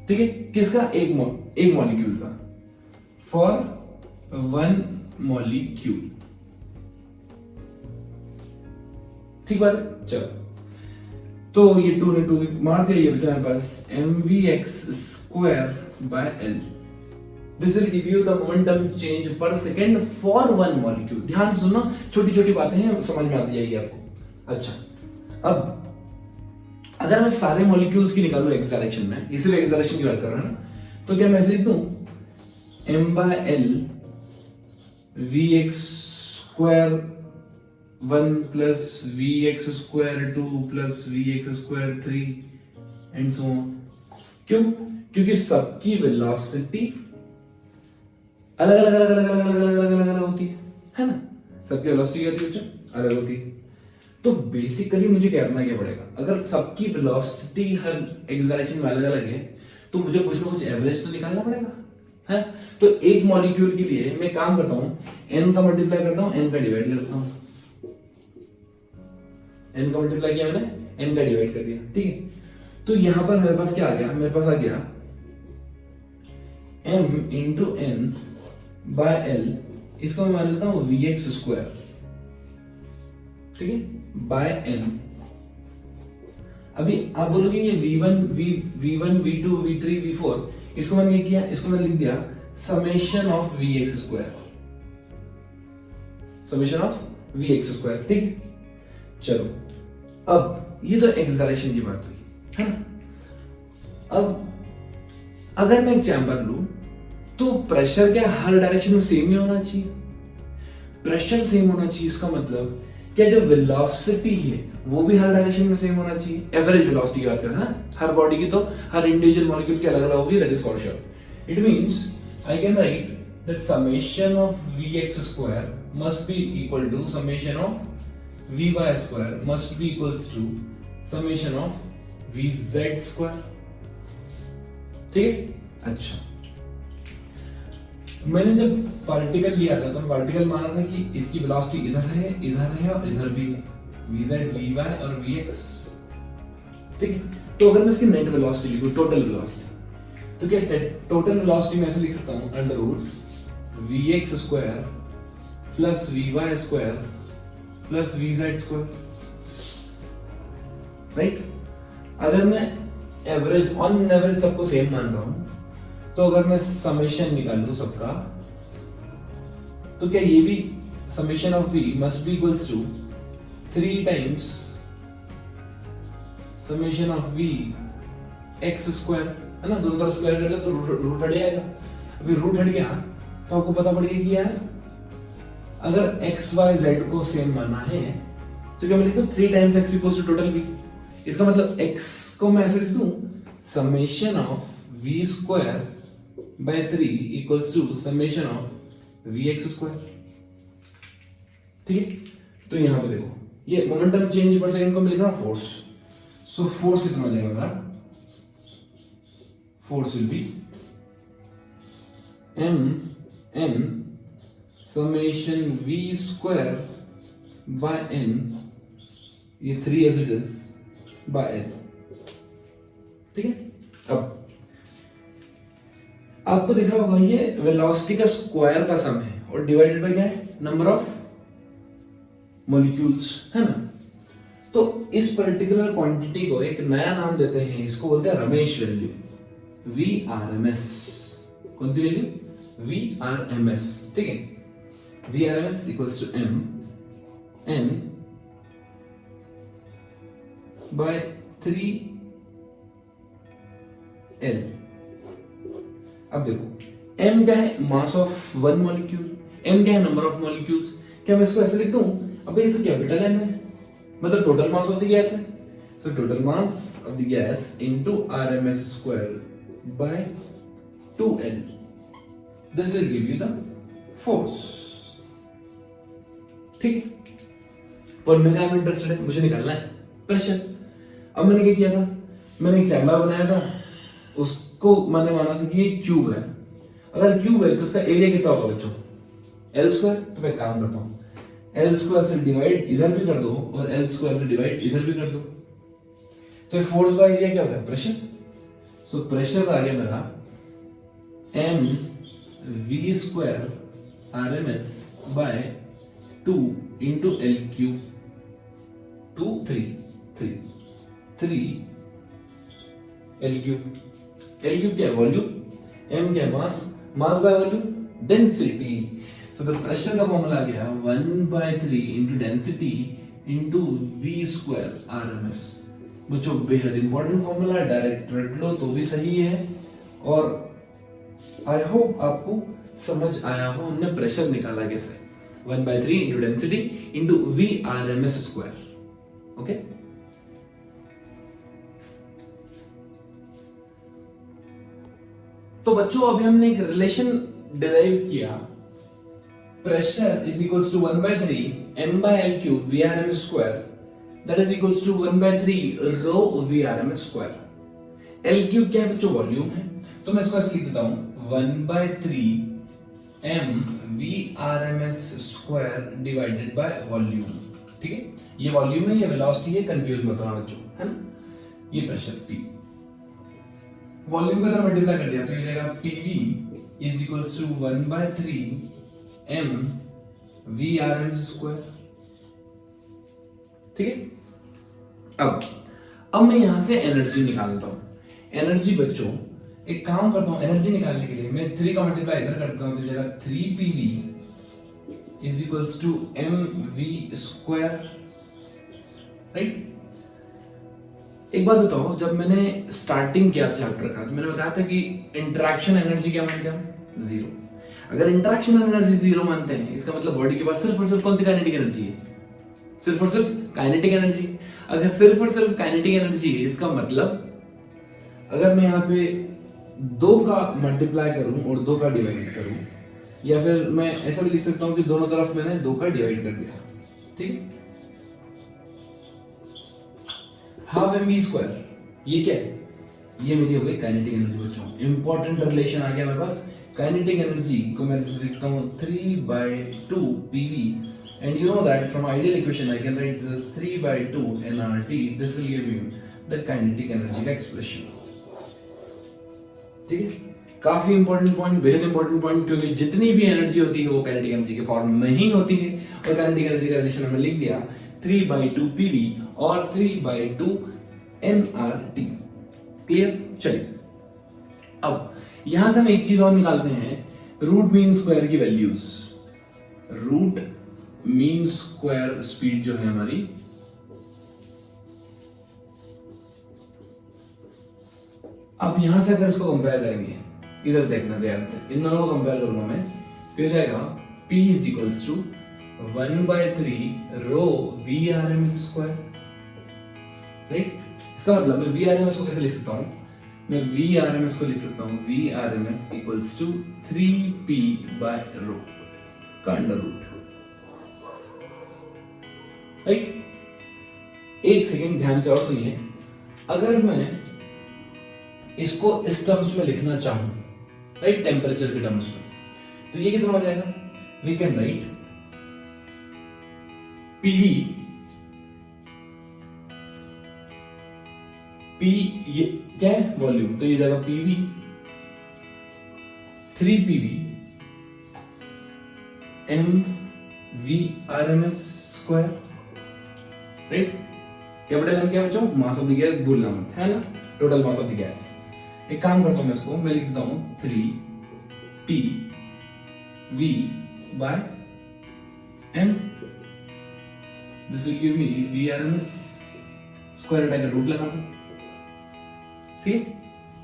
ठीक है, किसका, एक मॉलिक्यूल का, फॉर 1 मॉलिक्यूल, ठीक बात है। चलो, तो ये 2 ने 2 मार दिया, ये बचा हमारे पास mvx square by l. This will give you the momentum change per second for 1 molecule. ध्यान सुनना, छोटी छोटी बातें हैं, समझ में आती जाएगी आपको। अच्छा, अब अगर मैं सारे मॉलिक्यूल्स की निकालूं एक्स डायरेक्शन में, इसी एक्स डायरेक्शन की बात कर रहा हूं ना, तो क्या मैं ऐसे लिख दूं m/l vx square 1 plus vx square 2 plus vx square 3 and so on. क्यों? क्योंकि सबकी वेलोसिटी अलग अलग अलग अलग अलग अलग अलग अलग अलग होती है ना। सबकी वेलोसिटी क्या होती है? अलग होती है। तो बेसिकली मुझे करना क्या पड़ेगा, अगर सबकी वेलोसिटी हर एक्स डायरेक्शन में अलग अलग है तो मुझे कुछ ना कुछ एवरेज तो निकालना पड़ेगा, है। तो एक मॉलिक्यूल के लिए मैं काम करता हूं, n का मल्टीप्लाई करता हूं, n का डिवाइड करता हूं। n का मल्टीप्लाई किया मैंने, n का डिवाइड कर दिया, ठीक है। तो यहां पर मेरे पास क्या आ गया, मेरे पास आ गया m into n by l, इसको मैं मान लेता हूं vx स्क्वायर, ठीक है, बाय n। अभी आप बोलोगे ये v1 v2 v3 v4, इसको मैंने क्या किया, इसको मैंने लिख दिया summation of vx square, summation of vx square, ठीक। चलो अब ये तो एक्स डायरेक्शन की बात हुई, है ना। अब अगर मैं एक चैम्बर लूं तो प्रेशर क्या हर डायरेक्शन में सेम ही होना चाहिए? प्रेशर सेम होना चाहिए, इसका मतलब क्या जो वेलोसिटी है वो भी हर डायरेक्शन में सेम होना चाहिए। एवरेज वेलोसिटी की बात करें ना, हर बॉडी की तो हर इंडिविजुअल मॉलिक्यूल की अलग अलग होगी, that is for sure. It means I can write that summation of vx square must be equal to summation of vy square must be equals to summation of vz square, ठीक है। अच्छा, मैंने जब पार्टिकल लिया था तो मैं पार्टिकल माना था कि इसकी वेलोसिटी इधर है और इधर भी है, vz vy और vx, ठीक है। तो अगर मैं इसकी नेट वेलोसिटी लिखूं, टोटल वेलोसिटी, तो क्या टोटल वेलोसिटी में ऐसे लिख सकता हूं under root vx square plus vy square plus vz square, right. अगर मैं एवरेज ऑन एवरेज सबको सेम मान रहा हूं तो अगर मैं समेशन निकाल लूं सबका, तो क्या ये भी summation of v must be equals to 3 times summation of v x square, है ना। दोनों तरफ स्क्वायर कर दो तो रूट हट जाएगा। अभी रूट हट गया तो आपको पता पड़ गया कि यार अगर x y z को सेम मानना है तो क्या मैं लिख दूं 3 times x equals to total v। इसका मतलब x को मैं ऐसे लिख दूं summation of v square by 3 equals to summation of vx square, ठीक है। तो यहां पे देखो ये मोमेंटम चेंज पर सेकंड को मिल रहा फोर्स, सो फोर्स कितना हो जाएगा मेरा, force will be m n summation v square by n, ये 3 as it is by n, ठीक है। अब आपको दिख रहा होगा ये वेलोसिटी का स्क्वायर का सम है और डिवाइडेड बाय क्या है, नंबर ऑफ मॉलिक्यूल्स, है ना। तो इस पर्टिकुलर क्वांटिटी को एक नया नाम देते हैं, इसको बोलते हैं रमेश वैल्यू, VRMS। कौन सी वैल्यू? VRMS, ठीक है। VRMS equals to m n by 3l। अब देखो m क्या है, mass of one molecule, m क्या है, नंबर ऑफ मॉलिक्यूल्स। क्या मैं इसको ऐसे लिख दूं, अबे ये तो कैपिटल m है, मतलब total mass of the gas है, so total mass of the gas into RMS square by 2l, this will give you the force, ठीक। पर मैं क्या इंटरेस्टेड है, मुझे निकालना है प्रेशर। अब मैंने क्या किया था, मैंने एक चैम्बर बनाया था, उसको मैंने माना था कि ये क्यूब है। अगर क्यूब है तो इसका एरिया कितना होगा बच्चों, एल स्क्वायर। तो मैं काम करता हूँ, एल स्क्वायर से डिवाइड इधर भी कर दो और एल स्क्वायर से डिवाइड इधर भी कर दो, तो फोर्स बाय एरिया क्या होगा, प्रेशर। सो प्रेशर आ गया मेरा m v square RMS by 2 into L cube, 2 3 L cube. L cube क्या है, वॉल्यूम, m क्या है, mass, mass by volume, density. So the pressure का फॉर्मूला आ गया 1/3 into density into v square RMS। बच्चों बेहद इंपॉर्टेंट फॉर्मूला है, डायरेक्ट रट लो तो भी सही है। और आई होप आपको समझ आया हो हमने प्रेशर निकाला कैसे, 1/3 into density into VRMS square. Okay, तो बच्चों अभी हमने एक रिलेशन डिराइव किया, pressure is equals to 1/3 m/L³ VRMS square that is equals to 1/3 rho VRMS square. L³ क्या है बच्चों? वॉल्यूम है, तो मैं इसको ऐसे लिख देता हूं 1/3 m VRMS square divided by volume. ठीक है, ये वॉल्यूम है, ये वेलोसिटी है, कंफ्यूज मत होना बच्चों, है ना। ये प्रेशर P, वॉल्यूम का तरह मल्टीप्लाई कर दिया तो ये जाएगा PV is equals to 1/3 m VRMS square. ठीक है, अब मैं यहां से एनर्जी निकालता हूं। एनर्जी बच्चों एक काम करता हूं, एनर्जी निकालने के लिए मैं 3 का मल्टीप्लाई इधर करता हूं तो जाएगा 3PV is equals to mV square. Right, एक बात बताओ, जब मैंने स्टार्टिंग किया था चैप्टर का तो मैंने बताया था कि इंटरेक्शन एनर्जी क्या मानते हैं हम? 0। अगर इंटरेक्शन एनर्जी 0 मानते हैं इसका मतलब बॉडी के पास सिर्फ और सिर्फ कौन सी काइनेटिक एनर्जी है? सिर्फ और सिर्फ काइनेटिक एनर्जी। अगर सिर्फ और सिर्फ काइनेटिक एनर्जी है इसका मतलब अगर मैं यहाँ पे 2 का मल्टीप्लाई करूं और 2 का डिवाइड करूं, या फिर मैं ऐसा भी लिख सकता हूं कि दोनों तरफ मैंने 2 का डिवाइड कर दिया। ठीक है, हाफ mv स्क्वायर, ये क्या है? ये मेरी हो गई काइनेटिक एनर्जी बच्चों। इंपॉर्टेंट रिलेशन आ गया मेरे पास। काइनेटिक एनर्जी को मैं लिखता हूं 3/2 PV and you know that from ideal equation I can write this 3/2 nRT. This will give you the kinetic energy का एक्सप्रेशन। ठीक है, काफी इंपॉर्टेंट पॉइंट, बेहद इंपॉर्टेंट पॉइंट, क्योंकि जितनी भी एनर्जी होती है वो काइनेटिक एनर्जी के फॉर्म में ही होती है। और काइनेटिक एनर्जी का रिलेशन हमने लिख दिया 3/2 PV और 3/2 nRT। क्लियर? चलिए, अब यहां से हम एक चीज और निकालते हैं, रूट मीन स्क्वायर की values. Root mean square speed जो है हमारी, अब यहां से अगर इसको कंपेयर करेंगे, इधर देखना ध्यान से, इन दोनों को कंपेयर करूंगा मैं तो जाएगा P is equals to 1/3 rho VRMS square. Right, इसका मतलब मैं VRMS को कैसे लिख सकता हूं? मैं VRMS को लिख सकता हूं VRMS equals to 3P by rho का अंडर रूट। राइट, एक सेकेंड ध्यान से और सुनिए, अगर मैं इसको इस टर्म्स में लिखना चाहूं, राइट, टेम्परेचर के टर्म्स में, तो ये कितना हो जाएगा? We can write PV, P ये क्या है? वॉल्यूम, तो ये जाएगा PV 3PV mVRMS square. Right, capital M क्या है बच्चों? मास ऑफ द गैस, भूलना मत, है ना, total mass of the gas. एक काम करता हूं मैं इसको, मैं लिख देता हूं 3PV by m, this will give me VRMS square हटा के रूट लगा दो। ठीक है,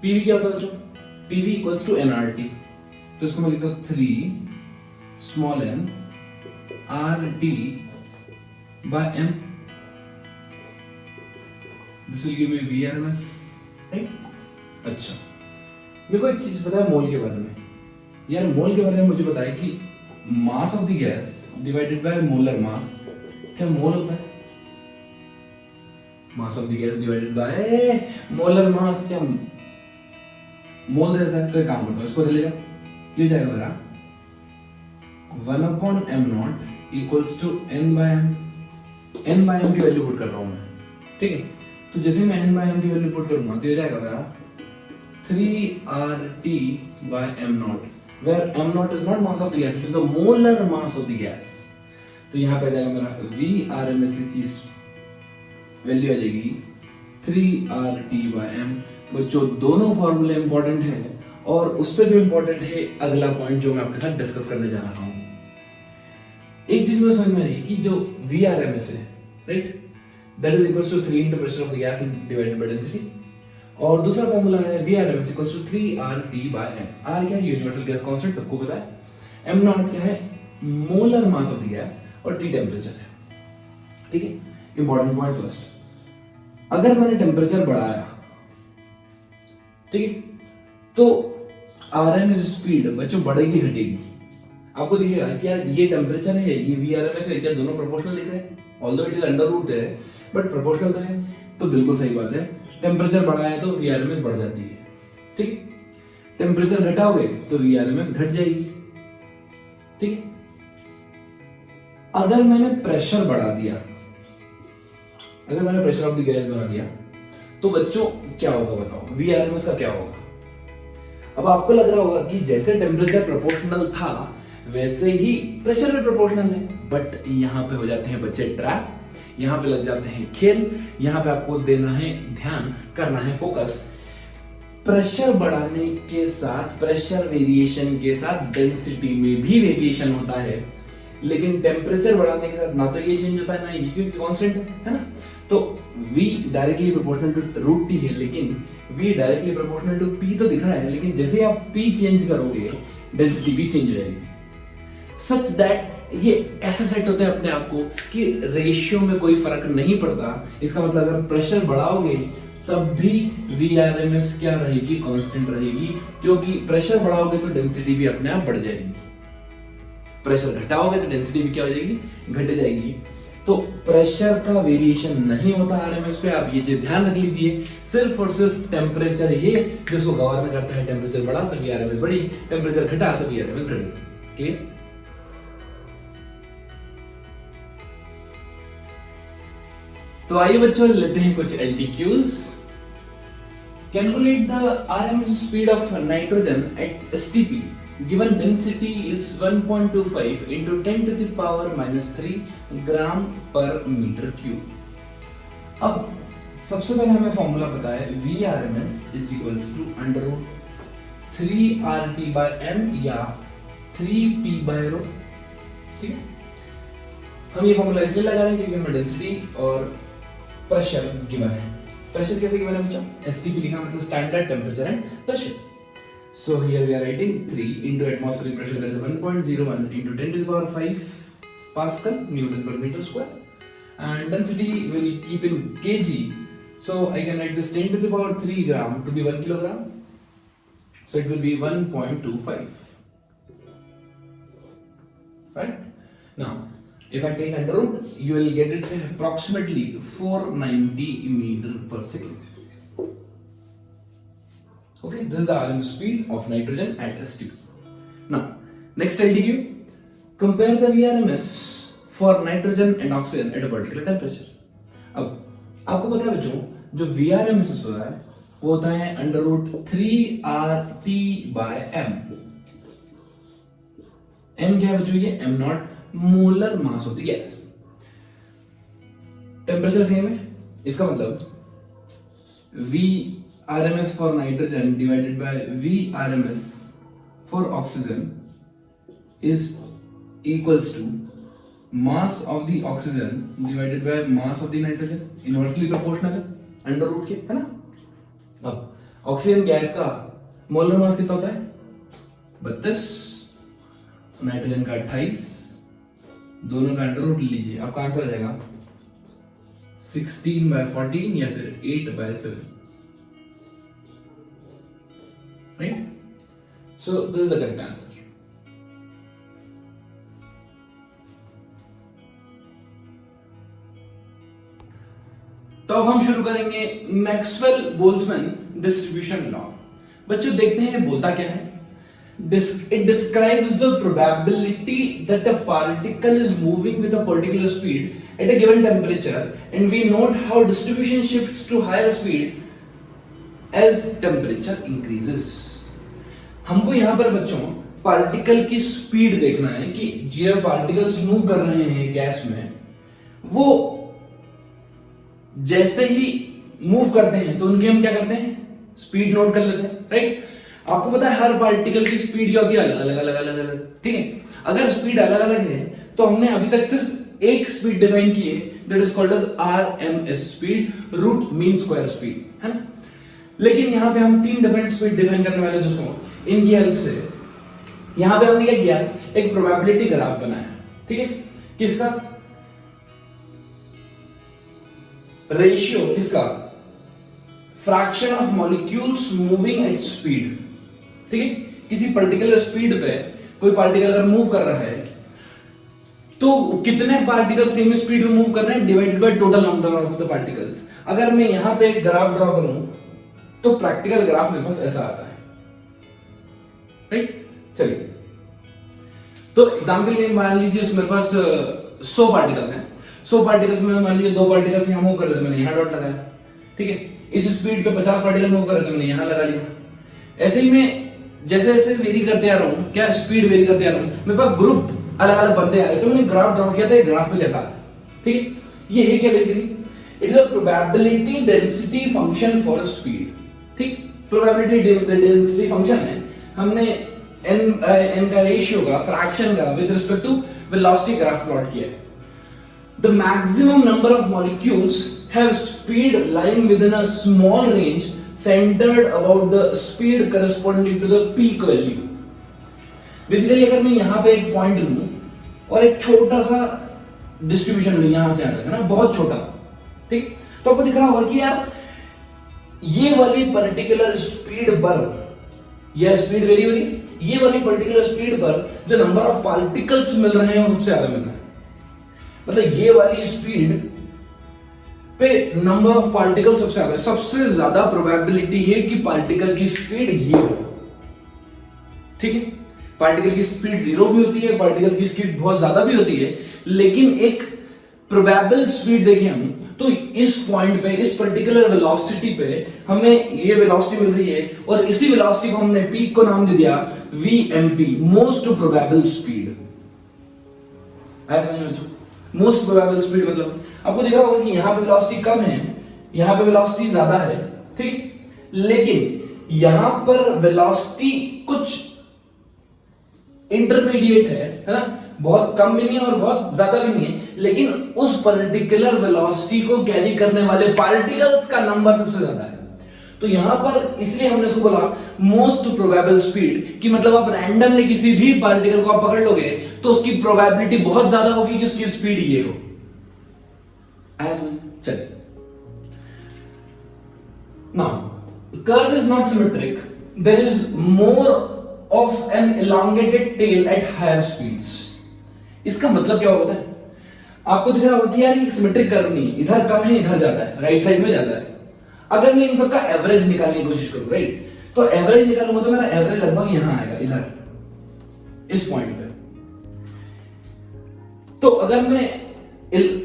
PV क्या होता है बच्चों? PV इक्वल्स टू nRT, तो इसको मैं लिखता हूं 3 small n RT by m, this will give me VRMS। Right, अच्छा, मेरे को एक चीज पता है मोल के बारे में। यार मोल के बारे में मुझे बताया कि मास of the gas divided by molar mass, क्या मोल होता है? Mass of the gas divided by molar mass, क्या मोल देता है? तो एक काम करता हूं, इसको ले लेगा, ये जाएगा मेरा 1/m0 equals to n/m। n/m की वैल्यू पुट कर रहा हूं मैं। ठीक है, तो जैसे मैं n/m की वैल्यू पुट करूंगा तो ये जाएगा मेरा 3RT by m0, where m0 is not mass of the gas, it is a molar mass of the gas। तो यहाँ पे जाएगा मेरा VRMS की वैल्यू आ जाएगी 3RT by m। बच्चों दोनों फॉर्मूले इंपॉर्टेंट है, और उससे भी इंपॉर्टेंट है अगला पॉइंट जो मैं आपके साथ डिस्कस करने जा रहा हूं। एक चीज मुझे समझ में आई कि जो VRMS है, right, that is equals to 3 into pressure of the gas divided by density. और दूसरा फॉर्मूला है VRMS equals to 3RT/m। R क्या है? यूनिवर्सल गैस कांस्टेंट, सबको पता है। m नॉट क्या है? Molar mass of the gas. और T टेम्परेचर है। ठीक है, इंपॉर्टेंट पॉइंट फर्स्ट, अगर मैंने टेम्परेचर बढ़ाया, ठीक है, तो RMS स्पीड बच्चों बढ़ेगी घटेगी? आपको दिखेगा कि यार ये टेम्परेचर है, ये VRMS है, क्या दोनों प्रोपोर्शनल दिख रहे हैं? Although it is under root है बट प्रोपोर्शनल तो है। तो बिल्कुल सही बात है, टेम्परेचर बढ़ा है तो VRMS बढ़ जाती है। ठीक, टेम्परेचर घटाओगे तो VRMS घट जाएगी। ठीक, अगर मैंने प्रेशर बढ़ा दिया, अगर मैंने प्रेशर ऑफ द गैस बढ़ा दिया, तो बच्चों क्या होगा बताओ? VRMS का क्या होगा? अब आपको लग रहा होगा कि जैसे टेम्परेचर प्रोपोर्शनल था वैसे ही प्रेशर भी प्रोपोर्शनल है, बट यहां पे हो जाते हैं बच्चे ट्रैप, यहां पे लग जाते हैं खेल, यहां पे आपको देना है ध्यान, करना है फोकस। प्रेशर बढ़ाने के साथ, प्रेशर वेरिएशन के साथ डेंसिटी में भी वेरिएशन होता है, लेकिन टेम्परेचर बढ़ाने के साथ ना तो ये चेंज होता है ना ये, क्योंकि कांस्टेंट है ना। तो V directly proportional to root T है, लेकिन V directly proportional to P तो दिख रहा है, लेकिन जैसे आप P चेंज करोगे डेंसिटी भी चेंज हो जाएगी। सच दैट ये ऐसे सेट होते हैं अपने आप को कि रेशियो में कोई फर्क नहीं पड़ता। इसका मतलब अगर प्रेशर बढ़ाओगे तब भी VRMS क्या रहेगी? कांस्टेंट रहेगी, क्योंकि प्रेशर बढ़ाओगे तो डेंसिटी भी अपने आप बढ़ जाएगी, प्रेशर घटाओगे तो डेंसिटी भी क्या हो जाएगी? घट जाएगी। तो प्रेशर का वेरिएशन नहीं होता RMS पे, आप ये चीज ध्यान रख लीजिए। सिर्फ और सिर्फ टेम्परेचर ये जिसको गवर्न करता है, टेम्परेचर बढ़ा तो VRMS बढ़ी, टेम्परेचर घटा तो VRMS घटी। क्लियर? तो आइए बच्चों लेते हैं कुछ LTQs। Calculate the RMS speed of nitrogen eight STP given density is 1.25 into 10 to the power minus 3 ग्राम पर मीटर क्यूब। अब सबसे पहले हमें फॉर्मूला पता है VRMS is equals to under root 3RT/m या 3P/ρ। ठीक है, हम ये फॉर्मूला इसलिए लगा रहे हैं क्योंकि हमें डेंसिटी और प्रेशर गिवन है। प्रेशर कैसे गिवन है बच्चों? STP लिखा मतलब standard temperature and pressure. So here we are writing 3 into atmospheric pressure, that is 1.01 into 10 to the power 5 Pascal Newton per meter square, and density will keep in kg, so I can write this 10 to the power 3 gram to be 1 kilogram, so it will be 1.25, right? Now if I take under root, you will get it approximately 490 meter per second. Okay, this is the RMS speed of nitrogen at STP. Now, next LTQ, compare the VRMS for nitrogen and oxygen at a particular temperature. अब आपको पता है बच्चों, जो VRMS होता है वो होता है अंडर रूट 3RT/m। m क्या है बच्चों? ये m not molar mass of the gas. Temperature same है, इसका मतलब VRMS for nitrogen divided by VRMS for oxygen is equals to mass of the oxygen divided by mass of the nitrogen, inversely proportional है अंडर रूट के, है ना। अब ऑक्सीजन गैस का मोलर मास कितना होता है? 32, नाइट्रोजन का 28, दोनों का अंडर रूट लीजिए, आपका आंसर आ जाएगा 16/14 या फिर 8/7। Right? So this is the correct answer. तो अब हम शुरू करेंगे मैक्सवेल बोल्ट्जमैन डिस्ट्रीब्यूशन लॉ। बच्चों देखते हैं बोलता क्या है। It describes the probability that a particle is moving with a particular speed at a given temperature, and we note how distribution shifts to higher speed as temperature increases. हमको यहाँ पर बच्चों पार्टिकल की स्पीड देखना है कि जो पार्टिकल्स मूव कर रहे हैं गैस में, वो जैसे ही मूव करते हैं तो उनकी हम क्या करते हैं? स्पीड नोट कर लेते हैं, राइट? आपको पता है हर पार्टिकल की स्पीड क्या होती है? अलग अलग अलग अलग अलग, ठीक है। अगर स्पीड अलग अलग है तो हमने अभी तक सिर्फ एक स्पीड डिफाइन की है, that is called as RMS speed, root mean square speed, है ना। लेकिन यहां पे हम 3 डिफरेंट स्पीड डिफाइन करने वाले दोस्तों, इनकी हेल्प से यहां पे हमने क्या किया, एक प्रोबेबिलिटी ग्राफ बनाया, ठीक है। किसका? रेशियो किसका? Fraction of molecules moving at speed, ठीक है। किसी पर्टिकुलर स्पीड पे कोई पार्टिकल अगर मूव कर रहा है तो कितने पार्टिकल सेम स्पीड में मूव कर रहे हैं divided by total number of the particles. अगर मैं यहां पे एक ग्राफ ड्रॉ करूं तो प्रैक्टिकल ग्राफ मेरे पास ऐसा आता है, राइट। चलिए, तो एग्जांपल के लिए मान लीजिए मेरे पास 100 पार्टिकल्स हैं। 100 पार्टिकल्स में मान लीजिए 2 पार्टिकल्स यहां मूव कर रहे थे, मैंने यहां डॉट लगाया, ठीक है। इस स्पीड पे 50 पार्टिकल मूव कर रहे थे, मैंने यहां लगा लिया। ऐसे ही मैं जैसे जैसे वेरी करते आ रहा हूं, क्या स्पीड वेरी करते आ रहा हूं, मेरे पास ग्रुप अलग अलग बंदे आ रहे, तो मैंने ग्राफ ड्रॉ किया था, ग्राफ कुछ ऐसा, ठीक है। ये है क्या basically, it is a probability density function for speed, ठीक। प्रोबेबिलिटी डेंसिटी फंक्शन है, हमने n का रेशियो का फ्रैक्शन का with respect to velocity graph plot किया है। The maximum number of molecules have speed lying within a small range centered about the speed corresponding to the peak value. Basically अगर मैं यहां पे एक पॉइंट लूं और एक छोटा सा डिस्ट्रीब्यूशन लूं यहां से यहां तक, है ना, बहुत छोटा, ठीक, तो आपको दिख रहा होगा कि यार ये वाली पर्टिकुलर स्पीड पर, यह स्पीड वेरी हो रही है, ये वाली पर्टिकुलर स्पीड पर जो नंबर ऑफ पार्टिकल्स मिल रहे हैं वो सबसे ज्यादा मिल रहा है। मतलब ये वाली स्पीड पे नंबर ऑफ पार्टिकल सबसे ज्यादा प्रोबेबिलिटी है कि पार्टिकल की स्पीड ये हो, ठीक है। पार्टिकल की स्पीड 0 भी होती है, पार्टिकल की स्पीड बहुत ज्यादा भी होती है, लेकिन एक प्रोबेबल स्पीड देखें हम तो इस पॉइंट पे, इस पर्टिकुलर वेलोसिटी पे हमें ये वेलोसिटी मिल रही है और इसी वेलोसिटी को हमने पीक को नाम दे दिया VMP, मोस्ट प्रोबेबल स्पीड। ऐसा नहीं, मोस्ट प्रोबेबल स्पीड मतलब आपको दिख रहा होगा कि यहां पे वेलोसिटी कम है, यहां पे वेलोसिटी ज्यादा है, ठीक, लेकिन यहां पर वेलोसिटी कुछ इंटरमीडिएट है ना, बहुत कम भी नहीं है और बहुत ज्यादा भी नहीं है, लेकिन उस पर्टिकुलर वेलोसिटी को कैरी करने वाले पार्टिकल्स का नंबर सबसे ज्यादा है। तो यहां पर इसलिए हमने इसको बोला मोस्ट प्रोबेबल स्पीड, कि मतलब आप रैंडमली किसी भी पार्टिकल को आप पकड़ लोगे तो उसकी प्रोबेबिलिटी बहुत ज्यादा होगी कि उसकी स्पीड ये हो। चलिए, now curve is not symmetric, there is more of an elongated tail at higher speeds. इसका मतलब क्या होता है, आपको दिख रहा होगा कि यार ये सिमेट्रिक कर्व नहीं, इधर कम है इधर ज्यादा है, राइट साइड में ज्यादा है। अगर मैं इन सबका एवरेज निकालने की कोशिश करूं, राइट, तो एवरेज निकालूंगा तो मेरा एवरेज लगभग यहां आएगा, इधर इस पॉइंट पे। तो अगर मैं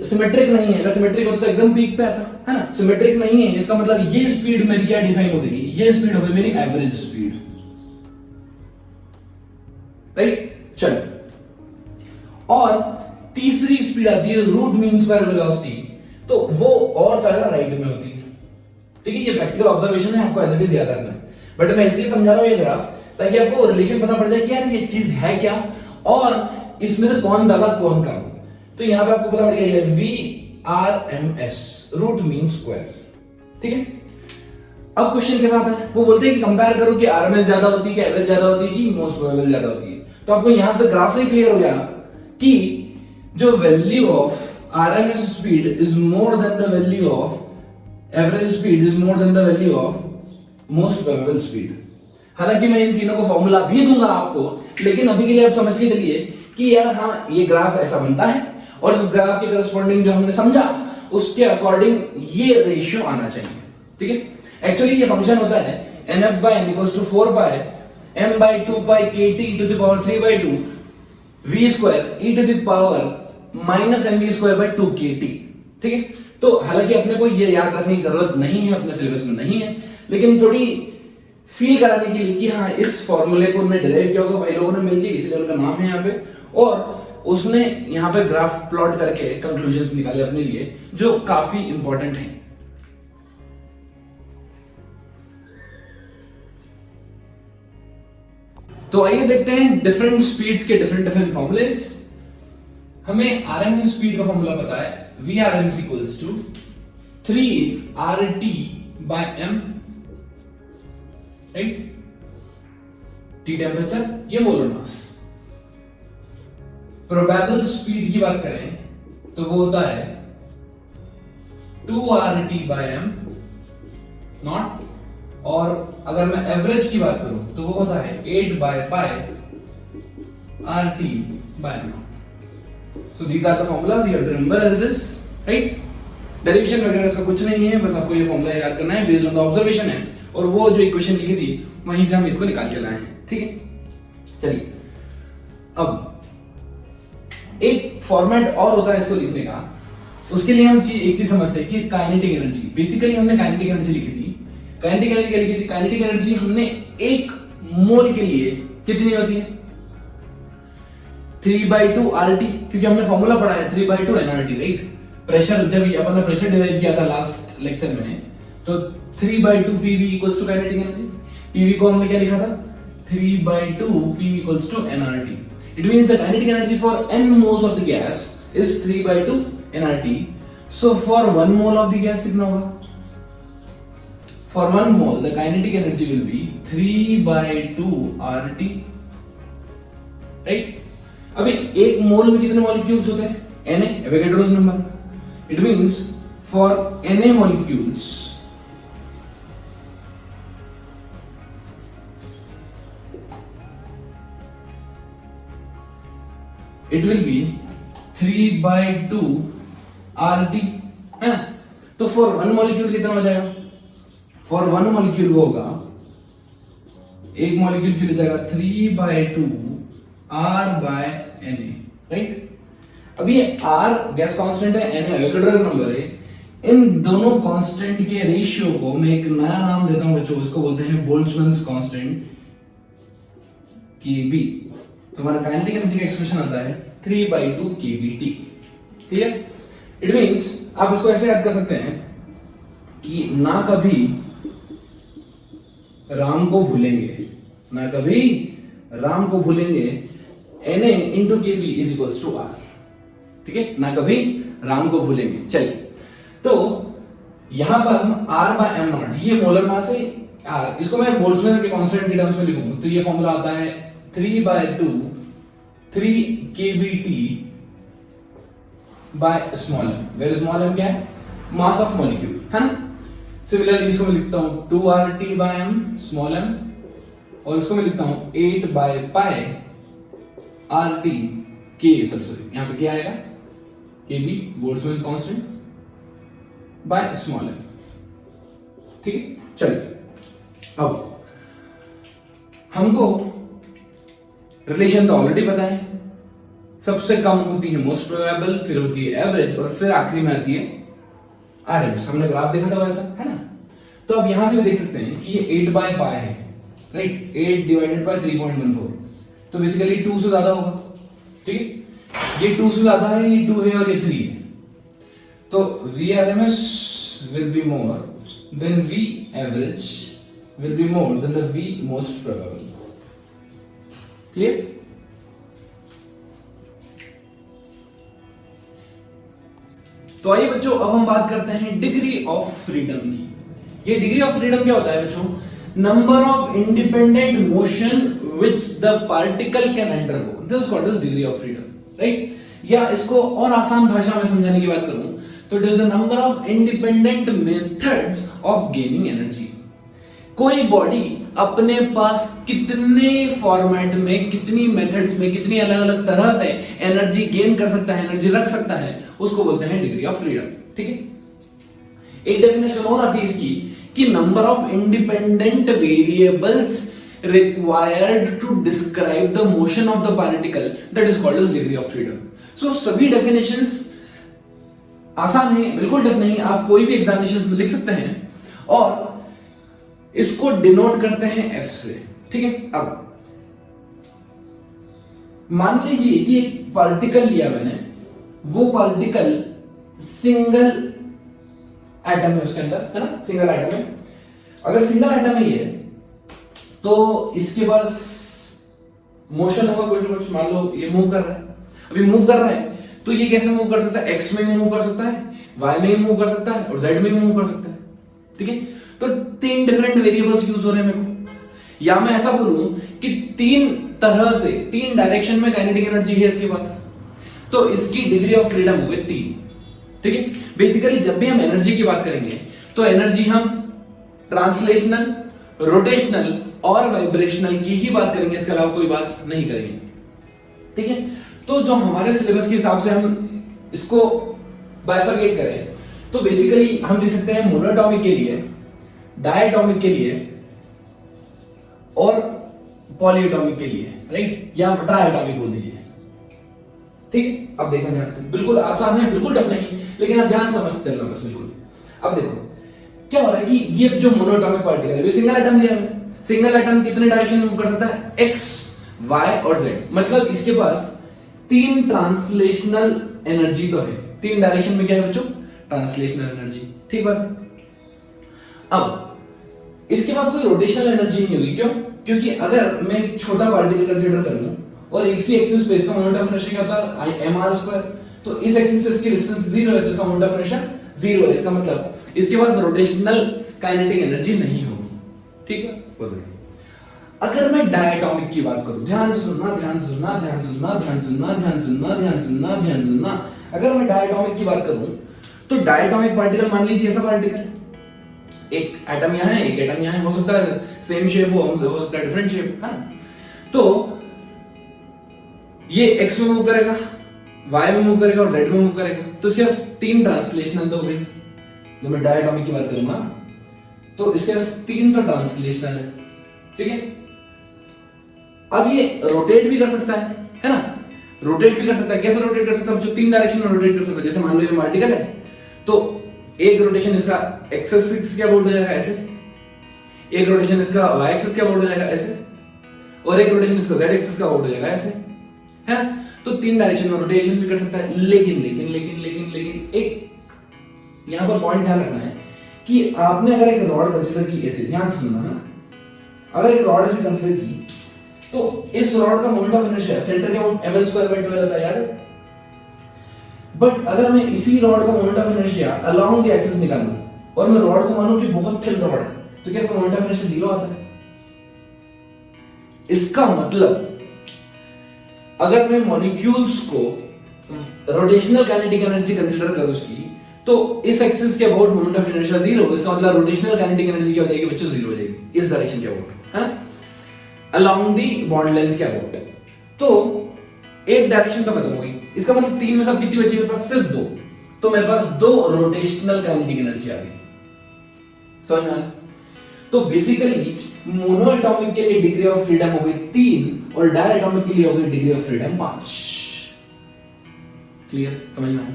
सिमेट्रिक नहीं है, अगर सिमेट्रिक होता तो एकदम पीक पे आता, है ना। सिमेट्रिक नहीं है, इसका मतलब ये स्पीड मेरी क्या डिफाइन हो गई, ये स्पीड हो गई मेरी एवरेज स्पीड, राइट। चलो, और तीसरी स्पीड आती है रूट मीन स्क्वायर वेलोसिटी, तो वो और ज्यादा राइट में होती है, ठीक है। ये प्रैक्टिकल ऑब्जर्वेशन है, आपको एज इट इज याद रखना है, बट मैं इसलिए समझा रहा हूं ये ग्राफ ताकि आपको रिलेशन पता पड़ जाए कि यार ये चीज है क्या और इसमें से कौन ज्यादा कौन कम। तो यहां पे आपको पता पड़ गया VRMS, रूट मीन स्क्वायर, ठीक है। अब क्वेश्चन के साथ है, वो बोलते हैं कि कंपेयर करो कि RMS ज्यादा होती है कि एवरेज ज्यादा होती है कि मोस्ट प्रोबेबल ज्यादा होती है। तो आपको यहां से ग्राफ से क्लियर हो गया कि जो value of RMS speed is more than the value of average speed is more than the value of most probable speed. हालांकि मैं इन तीनों को फॉर्मूला भी दूंगा आपको, लेकिन अभी के लिए आप समझ के चलिए कि यार हाँ ये ग्राफ ऐसा बनता है और उस ग्राफ के करस्पॉन्डिंग जो हमने समझा उसके अकॉर्डिंग ये रेशियो आना चाहिए, ठीक है। एक्चुअली ये फंक्शन होता है NF/n = 4 pi m/2 pi kt e⁻³ v square e⁻−mv² 2 kt, ठीक है। तो हालांकि अपने को ये याद रखने की जरूरत नहीं है, अपने सिलेबस में नहीं है, लेकिन थोड़ी फील कराने के लिए कि हाँ इस फॉर्मूले को उन्होंने डिराइव किया होगा भाई लोगों ने मिलके, इसलिए उनका नाम है यहाँ पे, और उसने यहाँ पे ग्राफ प्लॉट करके कंक्लूजन्स निकाले अपने लिए जो काफी इंपॉर्टेंट है। तो आइए देखते हैं डिफरेंट स्पीड्स के डिफरेंट फॉर्मूलेस। हमें आरएमएस स्पीड का फॉर्मूला पता है, VRMS इक्वल्स टू 3RT/m, राइट। T टेम्परेचर, ये मोलर मास। प्रोबेबल स्पीड की बात करें तो वो होता है 2RT/m नॉट, और अगर मैं एवरेज की बात करूं तो वो होता है 8/π/RT/m। So these are the formulas you have to remember as this, right? Derivation वगैरह इसका कुछ नहीं है, बस आपको ये फॉर्मूला याद करना है, बेस्ड ऑन द ऑब्जर्वेशन है, और वो जो इक्वेशन लिखी थी वहीं से हम इसको निकाल के लाए हैं, ठीक है। चलिए, अब एक फॉर्मेट और होता है इसको लिखने का, उसके लिए हम एक चीज समझते हैं कि काइनेटिक एनर्जी। बेसिकली हमने काइनेटिक एनर्जी लिखी थी। काइनेटिक एनर्जी क्या लिखी थी? काइनेटिक एनर्जी हमने एक मोल के लिए कितनी होती है? 3/2 RT, क्योंकि हमने फॉर्मूला पढ़ा है 3/2 nRT, राइट। प्रेशर, जब अपन ने प्रेशर डिराइव किया था लास्ट लेक्चर में, तो 3/2 PV equals to kinetic energy. PV को हमने क्या लिखा था? 3/2 PV equals to nRT। It means the kinetic energy for n moles of the gas is 3/2 nRT. So for 1 mole of the gas कितना होगा? For 1 mole the kinetic energy will be 3/2 RT, right? अभी एक मोल में कितने मॉलिक्यूल्स होते हैं? Na, Avogadro's number. It means for Na molecules it will be 3/2 RT, है ना। तो for 1 molecule कितना हो जाएगा? For 1 molecule वो होगा, एक मॉलिक्यूल के लिए जाएगा 3/2 R/Na, राइट। अब ये R गैस कांस्टेंट है, Na एवोगैड्रो नंबर है। इन दोनों कांस्टेंट के रेशियो को मैं एक नया नाम देता हूं बच्चों, इसको बोलते हैं बोल्ट्जमैन कांस्टेंट, Kb। तो हमारा काइनेटिक एनर्जी का एक्सप्रेशन आता है 3/2 kBT, क्लियर। इट मींस आप इसको ऐसे याद कर सकते हैं कि ना कभी राम को भूलेंगे, ना कभी राम को भूलेंगे, Na into Kb is equals to R, ठीक है, ना कभी राम को भूलेंगे। चलिए, तो यहां पर हम R/m0, ये मोलर मास है R, इसको मैं बोल्ट्जमैन के कांस्टेंट के टर्म्स में लिखूंगा तो ये फॉर्मूला आता है 3/2 3 kBT by small m, where small m क्या है? मास ऑफ मॉलिक्यूल, है ना। सिमिलरली इसको मैं लिखता हूं 2RT/m स्मॉल m, और इसको मैं लिखता हूं 8/π/RT K, सॉरी यहां पे क्या आएगा? Kb, Boltzmann constant by small m, ठीक है। चलिए, अब हमको रिलेशन तो ऑलरेडी पता है, सबसे कम होती है मोस्ट प्रोबेबल, फिर होती है एवरेज, और फिर आखिरी में आती है आरएमएस। हमने ग्राफ देखा था वैसा, है ना। तो अब यहां से भी देख सकते हैं कि ये 8/π है, राइट। 8/3.14, तो बेसिकली 2 से ज्यादा होगा, ठीक है। ये 2 से ज्यादा है, ये 2 है और ये 3 है, तो VRMS will be more than V average will be more than the V most probable, clear. तो आइए बच्चों, अब हम बात करते हैं डिग्री ऑफ फ्रीडम की। ये डिग्री ऑफ फ्रीडम क्या होता है बच्चों? Number of independent motion which the particle can undergo, this is called as degree of freedom, right. या इसको और आसान भाषा में समझाने की बात करूं तो it is the number of independent methods of gaining energy. कोई बॉडी अपने पास कितने फॉर्मेट में, कितनी मेथड्स में, कितनी अलग अलग तरह से एनर्जी गेन कर सकता है, एनर्जी रख सकता है, उसको बोलते हैं डिग्री ऑफ फ्रीडम, ठीक है। एक डेफिनेशन और आती है इसकी कि number of independent variables required to describe the motion of the particle, that is called as degree of freedom. So सभी definitions आसान है, बिल्कुल टफ नहीं, आप कोई भी एग्जामिनेशन में लिख सकते हैं, और इसको डिनोट करते हैं F से, ठीक है। अब मान लीजिए कि एक पार्टिकल लिया मैंने, वो पार्टिकल सिंगल एटम है उसके अंदर, है ना, सिंगल एटम है। अगर सिंगल एटम है ये, तो इसके पास मोशन होगा कुछ ना कुछ, मान लो ये मूव कर रहा है, अभी मूव कर रहा है तो ये कैसे मूव कर सकता है? एक्स में भी मूव कर सकता है, वाई में भी मूव कर सकता है और जेड में भी मूव कर सकता है। ठीक है, तो 3 डिफरेंट वेरिएबल्स यूज हो रहे हैं मेरे को, या मैं ऐसा बोलूं कि 3 तरह से 3 डायरेक्शन में काइनेटिक एनर्जी है इसके पास, तो इसकी डिग्री ऑफ फ्रीडम हो गई 3। ठीक है, बेसिकली जब भी हम एनर्जी की बात करेंगे तो एनर्जी हम ट्रांसलेशनल, रोटेशनल और वाइब्रेशनल की ही बात करेंगे, इसके अलावा कोई बात नहीं करेंगे। ठीक है, तो जो हमारे सिलेबस के हिसाब से हम इसको बाइफरकेट करें तो बेसिकली हम लिख सकते हैं मोनोटॉमिक के लिए, डायटॉमिक के लिए और पॉलीएटॉमिक के लिए, राइट, या ट्राइएटॉमिक बोल दीजिए। ठीक है, अब देखो ध्यान से, बिल्कुल आसान है, बिल्कुल टफ नहीं, लेकिन आप ध्यान समझते चलना बस बिल्कुल। अब देखो क्या हो रहा है कि ये जो मोनोटॉमिक पार्टिकल है, सिंगल एटम दिया है, सिंगल एटम कितने डायरेक्शन में मूव कर सकता है? एक्स, वाई और जेड, मतलब इसके पास 3 ट्रांसलेशनल एनर्जी तो है। 3 डायरेक्शन में क्या है बच्चों? Translational energy. ठीक बात। अब इसके पास कोई रोटेशनल एनर्जी नहीं होगी, क्यों? क्योंकि अगर मैं एक छोटा पार्टिकल कंसीडर करूं और एक सी एक्सिस पे इसका मोमेंट ऑफ इनर्शिया क्या होता है? mr², तो इस एक्सिस से इसकी डिस्टेंस 0 है, तो इसका मोमेंट ऑफ इनर्शिया 0 है। इसका मतलब इसके पास रोटेशनल काइनेटिक एनर्जी नहीं होगी। ठीक है, बोलिए। अगर मैं डायटॉमिक की बात करूं, ध्यान से सुनना, ध्यान से सुनना, ध्यान से सुनना, ध्यान से सुनना, ध्यान से सुनना, ध्यान से सुनना, ध्यान से सुनना। अगर मैं डायटॉमिक की बात करूं तो डायटॉमिक पार्टिकल, मान लीजिए ऐसा पार्टिकल, एक एटम यहां है, एक एटम यहां है, हो सकता है सेम शेप हो सकता है डिफरेंट शेप, है ना? तो ये एक्स में मूव करेगा, वाई में मूव करेगा और जेड में मूव करेगा, तो इसके पास 3 ट्रांसलेशनल तो हो गई। जब मैं डायटॉमिक की बात करूंगा तो इसके पास 3 तो ट्रांसलेशनल है। ठीक है, अब ये रोटेट भी कर सकता है ना? रोटेट भी कर सकता है। कैसे रोटेट कर सकता है? जो 3 डायरेक्शन में रोटेट कर सकता है। जैसे मान लो ये पार्टिकल है, तो एक रोटेशन इसका एक्स एक्सिस के अबाउट हो जाएगा ऐसे, एक रोटेशन इसका वाई एक्सिस के अबाउट हो जाएगा ऐसे, और एक रोटेशन इसका जेड एक्सिस का अबाउट हो जाएगा ऐसे, है ना? तो 3 डायरेक्शन में रोटेशन भी कर सकता है। लेकिन लेकिन लेकिन लेकिन लेकिन एक यहां पर पॉइंट ध्यान रखना है कि आपने अगर एक रॉड कंसीडर की ऐसे, ध्यान से सुनना ना, अगर एक रॉड ऐसे कंसीडर की तो इस रॉड का मोमेंट ऑफ इनर्शिया सेंटर के अबाउट ml²/2 रहता है यार। बट अगर मैं इसी रॉड का moment of inertia along the axis निकालूं और मैं रॉड को मानूं कि बहुत थिन रॉड है, तो क्या इसका मोमेंट ऑफ इनर्शिया 0 आता है? इसका मतलब अगर मैं मॉलिक्यूल्स को रोटेशनल काइनेटिक एनर्जी कंसीडर करूं उसकी, तो इस एक्सिस के अबाउट मोमेंट ऑफ इनर्शिया 0, इसका मतलब रोटेशनल काइनेटिक एनर्जी क्या हो जाएगी बच्चों? 0 हो जाएगी इस डायरेक्शन के अबाउट, है, अलोंग दी बॉन्ड लेंथ के अबाउट। तो एक डायरेक्शन तो खत्म हो गई, इसका मतलब 3 में सब कितनी बची? मेरे पास सिर्फ 2, तो मेरे पास 2 रोटेशनल काइनेटिक एनर्जी आ गई। समझ में आया? तो बेसिकली मोनोएटॉमिक के लिए डिग्री ऑफ फ्रीडम हो गई 3 और डायएटॉमिक के लिए हो गई डिग्री ऑफ फ्रीडम 5। क्लियर? समझ में आया?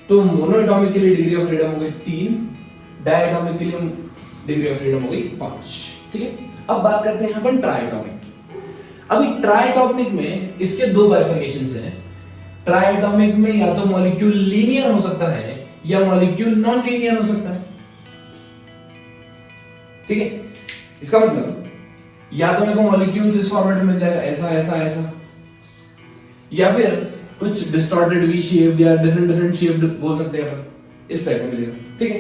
तो मोनोएटॉमिक के लिए डिग्री ऑफ फ्रीडम हो गई 3, डायएटॉमिक के लिए डिग्री ऑफ फ्रीडम हो गई 5। ठीक है, अब बात करते हैं यहां पर ट्राइएटॉमिक की। अभी ट्राइएटॉमिक में इसके 2 बाइफर्केशंस हैं। ट्राइएटॉमिक में या तो मॉलिक्यूल लीनियर हो सकता है या मॉलिक्यूल नॉन लीनियर हो सकता है। ठीक है, इसका मतलब या तो मेरे को मॉलिक्यूल्स इस फॉर्मेट में मिल जाएगा, ऐसा ऐसा ऐसा, या फिर कुछ डिस्टॉर्टेड वी शेप्ड या डिफरेंट शेप्ड बोल सकते हैं अपन, इस टाइप का मिलेगा। ठीक है,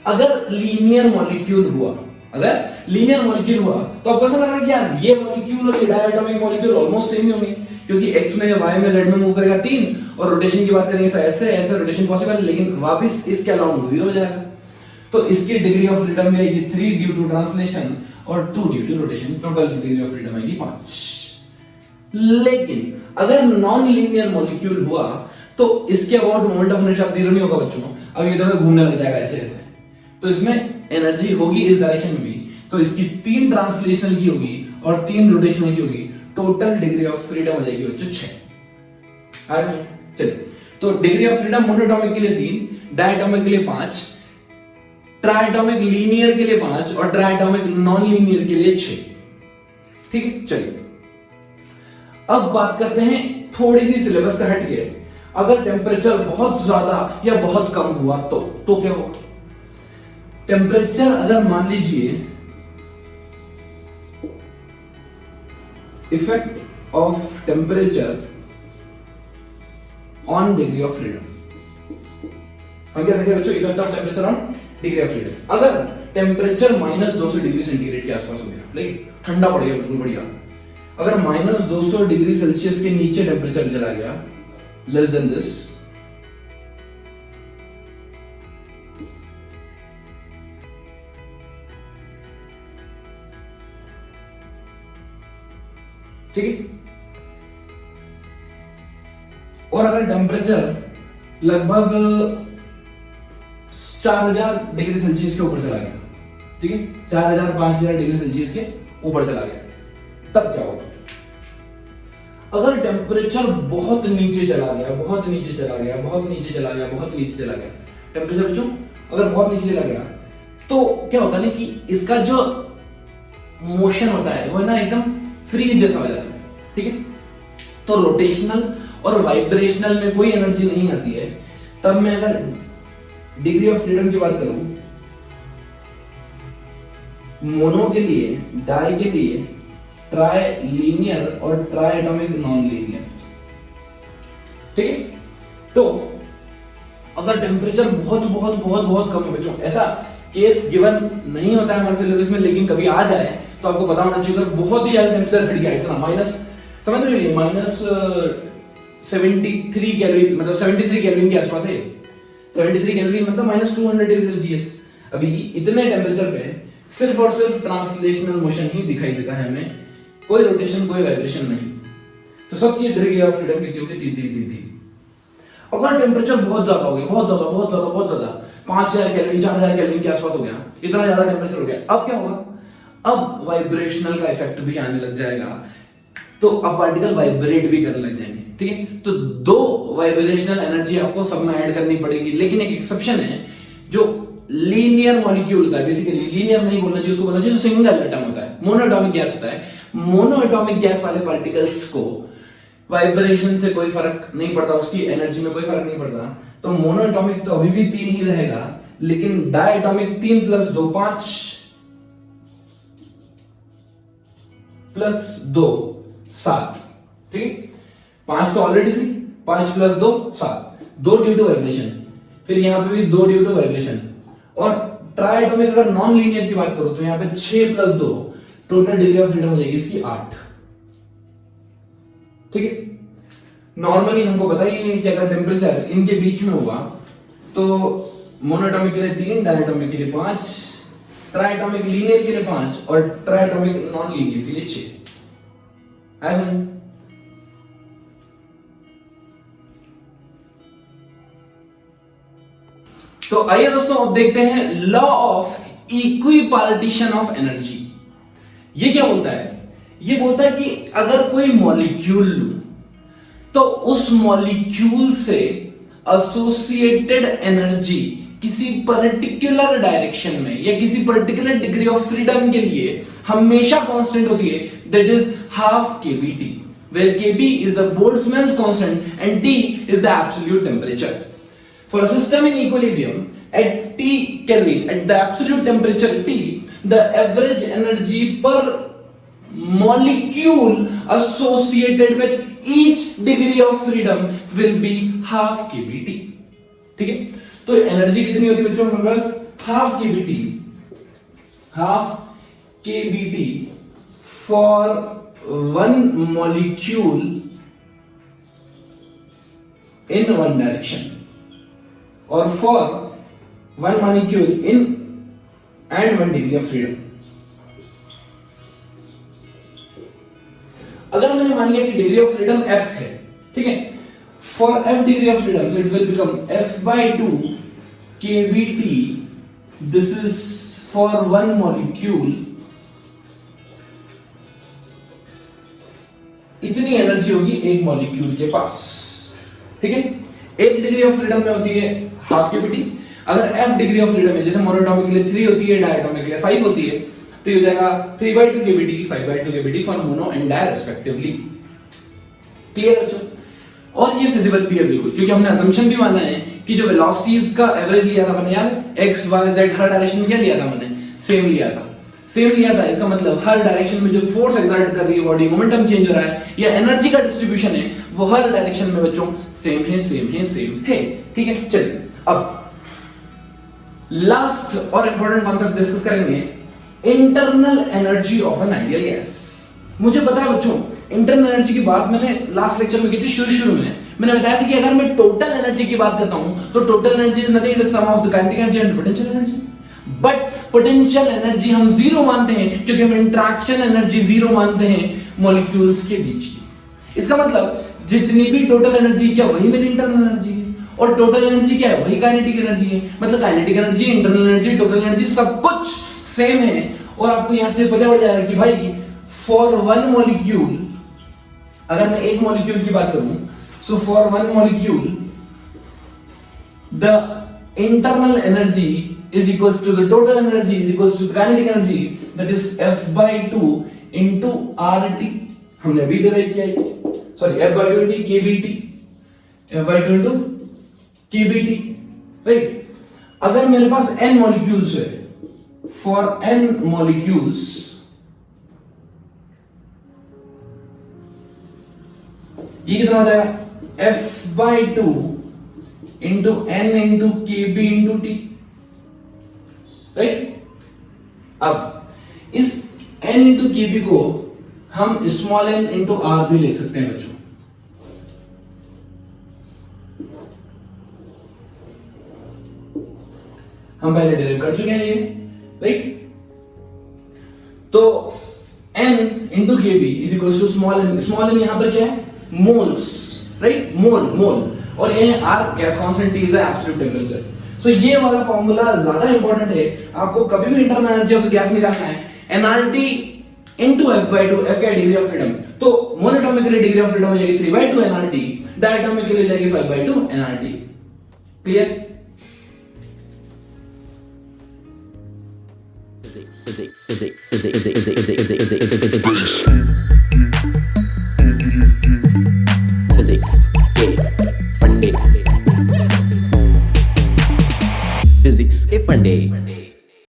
अगर लीनियर मॉलिक्यूल हुआ, अगर लीनियर मॉलिक्यूल हुआ तो आपको ऐसा लग रहा है कि यार ये मॉलिक्यूल और ये डायएटॉमिक मॉलिक्यूल ऑलमोस्ट सेम ही होंगे, क्योंकि एक्स में, वाई में, जेड में मूव करेगा 3, और रोटेशन की बात करेंगे तो ऐसे ऐसे रोटेशन पॉसिबल है, लेकिन वापस इसके अलाउंग 0 हो जाएगा। तो इसकी डिग्री ऑफ फ्रीडम भी आएगी 3 ड्यू टू ट्रांसलेशन और 2 due to rotation, total degree of freedom आएगी 5। लेकिन अगर नॉन लीनियर मॉलिक्यूल हुआ तो इसके अबाउट मोमेंट ऑफ इनर्शिया 0 नहीं होगा बच्चों। अब ये तो घूमने लग जाएगा ऐसे ऐसे, तो इसमें एनर्जी होगी इस डायरेक्शन में भी, तो इसकी 3 ट्रांसलेशनल की होगी और 3 रोटेशनल की होगी, टोटल डिग्री ऑफ फ्रीडम हो जाएगी बच्चों 6। आज चलिए, तो डिग्री ऑफ फ्रीडम मोनोएटॉमिक के लिए 3, डायएटॉमिक के लिए 5, ट्राइएटॉमिक लीनियर के लिए 5 और ट्राइएटॉमिक नॉन लीनियर के लिए 6। ठीक है, चलिए अब बात करते हैं थोड़ी सी सिलेबस से हट के, अगर टेम्परेचर बहुत ज्यादा या बहुत कम हुआ तो क्या होगा? टेम्परेचर अगर मान लीजिए effect of temperature on degree of freedom. हम क्या देखें बच्चों, effect of temperature on degree of freedom. अगर टेम्परेचर -200 डिग्री सेंटीग्रेड के आसपास हो गया, लाइक ठंडा पड़ गया बिल्कुल बढ़िया, अगर -200 डिग्री सेल्सियस के नीचे टेम्परेचर चला गया, लेस देन दिस, ठीक है, और अगर टेम्परेचर लगभग 4000 डिग्री सेल्सियस के ऊपर चला गया, ठीक है, 4000 5000 डिग्री सेल्सियस के ऊपर चला गया, तब क्या होगा? अगर टेम्परेचर बहुत नीचे चला गया, बहुत नीचे चला गया, बहुत नीचे चला गया, बहुत नीचे चला गया, टेम्परेचर बच्चों अगर बहुत नीचे चला गया, तो क्या होता है ना कि इसका जो मोशन होता है वो है ना एकदम फ्रीज जैसा हो जाता है, ठीक है। तो रोटेशनल और वाइब्रेशनल में कोई एनर्जी नहीं आती है। तब मैं अगर डिग्री ऑफ फ्रीडम की बात करूं, मोनो के लिए, डाई के लिए, ट्राई लीनियर और ट्राई एटॉमिक नॉन लीनियर, ठीक है। तो अगर टेम्परेचर बहुत बहुत बहुत बहुत कम है बच्चों, ऐसा केस गिवन नहीं होता है हमारे सिलेबस में, लेकिन कभी आ जाए तो आपको पता होना चाहिए। अगर बहुत ही ज्यादा टेम्परेचर घट गया, इतना माइनस, समझ रहे हो, -73 केल्विन, मतलब 73 केल्विन के आसपास है, 73 केल्विन मतलब -200 डिग्री सेल्सियस। अभी इतने टेम्परेचर पे सिर्फ और सिर्फ ट्रांसलेशनल मोशन ही दिखाई देता है हमें, कोई रोटेशन, कोई वाइब्रेशन नहीं। तो सबकी डिग्री ऑफ फ्रीडम कितनी होगी? 3। अगर टेम्परेचर बहुत ज्यादा हो गया, बहुत ज्यादा, बहुत ज्यादा, बहुत ज्यादा, 5000 केल्विन, 4000 केल्विन के आसपास हो गया, इतना ज्यादा टेम्परेचर हो गया, अब क्या होगा? अब वाइब्रेशनल का इफेक्ट भी आने लग जाएगा, तो अब पार्टिकल वाइब्रेट भी करने लग जाएंगे, ठीक है। तो 2 वाइब्रेशनल एनर्जी आपको सब में ऐड करनी पड़ेगी, लेकिन एक एक्सेप्शन है, जो लीनियर मॉलिक्यूल होता है, बेसिकली लीनियर नहीं बोलना चाहिए, उसको बोलना चाहिए सिंगल एटम होता है, मोनोएटॉमिक गैस होता है। मोनोएटॉमिक गैस वाले पार्टिकल्स को वाइब्रेशन से कोई फर्क नहीं पड़ता, उसकी एनर्जी में कोई फर्क नहीं पड़ता। तो मोनोएटॉमिक तो अभी भी 3 ही रहेगा, लेकिन डायटॉमिक 3 + 2 5 + 2 7, ठीक, 5 तो ऑलरेडी थी, 5 + 2 7, 2 ड्यू टू वाइब्रेशन, फिर यहां पे भी 2 ड्यू टू वाइब्रेशन। और ट्राइएटॉमिक अगर नॉन लीनियर की बात करो तो यहां पे 6 + 2, टोटल डिग्री ऑफ फ्रीडम हो जाएगी इसकी 8, ठीक है। नॉर्मली हमको पता ही है कि अगर टेम्परेचर इनके बीच में होगा तो मोनोएटॉमिक के लिए 3, डायटॉमिक के लिए 5, ट्राइएटॉमिक लीनियर के लिए 5 और ट्राइएटॉमिक नॉन लीनियर के लिए 6 है। तो आइए दोस्तों अब देखते हैं law of equipartition of energy. ये क्या बोलता है? ये बोलता है कि अगर कोई मॉलिक्यूल लूं तो उस मॉलिक्यूल से एसोसिएटेड एनर्जी किसी पर्टिकुलर डायरेक्शन में या किसी पर्टिकुलर डिग्री ऑफ फ्रीडम के लिए हमेशा कांस्टेंट होती है, that is half kBT, where kB is the Boltzmann's constant and T is the absolute temperature. For a system in equilibrium at T Kelvin, at the absolute temperature T, the average energy per molecule associated with each degree of freedom will be half kBT. ठीक है, तो एनर्जी कितनी होती है बच्चों हमारे पास? Half kBT, half kBT for one molecule in one direction or for one molecule in and one degree of freedom. अगर मैंने मान लिया कि डिग्री ऑफ फ्रीडम f है, ठीक है, for f degree of freedom so it will become f/2 kBT, this is for one molecule, इतनी एनर्जी होगी एक मॉलिक्यूल के पास, ठीक है। एक डिग्री ऑफ फ्रीडम में होती है हाफ kBT, अगर f डिग्री ऑफ फ्रीडम है, जैसे मोनोएटॉमिक के लिए 3 होती है, डायटॉमिक के लिए 5 होती है, तो ये हो जाएगा 3/2 kBT, 5/2 kBT for mono and di respectively. Clear बच्चों? और ये फिजिबल भी है बिल्कुल, क्योंकि हमने असम्पशन भी माना है कि जो वेलोसिटीज का एवरेज लिया था मैंने, यार x y z हर डायरेक्शन में क्या लिया था मैंने? सेम लिया था। सेम लिया था, इसका मतलब हर डायरेक्शन में जो फोर्स एक्सर्ट कर रही है बॉडी, मोमेंटम चेंज हो रहा है या एनर्जी का डिस्ट्रीब्यूशन है, वो हर डायरेक्शन में बच्चों सेम है, सेम है, सेम है। ठीक है, चलिए अब लास्ट और इंपॉर्टेंट कॉन्सेप्ट डिस्कस करेंगे, internal energy of an ideal gas. मुझे पता है बच्चों, इंटरनल एनर्जी की बात मैंने लास्ट लेक्चर में की थी, शुरू में मैंने बताया था कि अगर मैं टोटल एनर्जी की बात करता हूं तो total energy is nothing, it is sum of the kinetic energy and potential energy. But potential energy हम जीरो मानते हैं क्योंकि हम इंटरेक्शन एनर्जी जीरो मानते हैं मॉलिक्यूल्स के बीच की। इसका मतलब जितनी भी टोटल एनर्जी क्या वही मेरी इंटरनल एनर्जी है, और टोटल एनर्जी क्या है, वही काइनेटिक एनर्जी है। मतलब kinetic energy, internal energy, total energy सब कुछ सेम है। और आपको यहां से पता पड़ जाएगा कि भाई फॉर वन मॉलिक्यूल, अगर मैं एक मॉलिक्यूल की बात करूं, so for one molecule the internal energy is equals to the total energy is equals to the kinetic energy, that is F/2 into RT। हमने अभी डिराइव किया है, sorry F/2 into KBT, F/2 into KBT, right. अगर मेरे पास n मॉलिक्यूल्स है, फॉर n मॉलिक्यूल्स ये कितना हो जाएगा, F/2 into n into KB into T, right. अब इस n इंटू केबी को हम स्मॉल n इंटू आर भी ले सकते हैं बच्चों। हम पहले डिराइव कर चुके हैं ये, राइट। तो n into KB is equal to small n। Small n यहां पर क्या है, मोल्स, राइट, मोल। और ये R gas constant, T is the absolute temperature. So ये वाला फॉर्मूला ज्यादा इंपॉर्टेंट है, आपको कभी भी internal energy of the gas निकालना है, nRT into F/2, F क्या है, डिग्री ऑफ फ्रीडम। तो मोनोटॉमिकली डिग्री ऑफ फ्रीडम हो जाएगी 3/2 nRT, डायटोमिकली हो जाएगी 5/2 nRT। क्लियर? Physics के फंडे।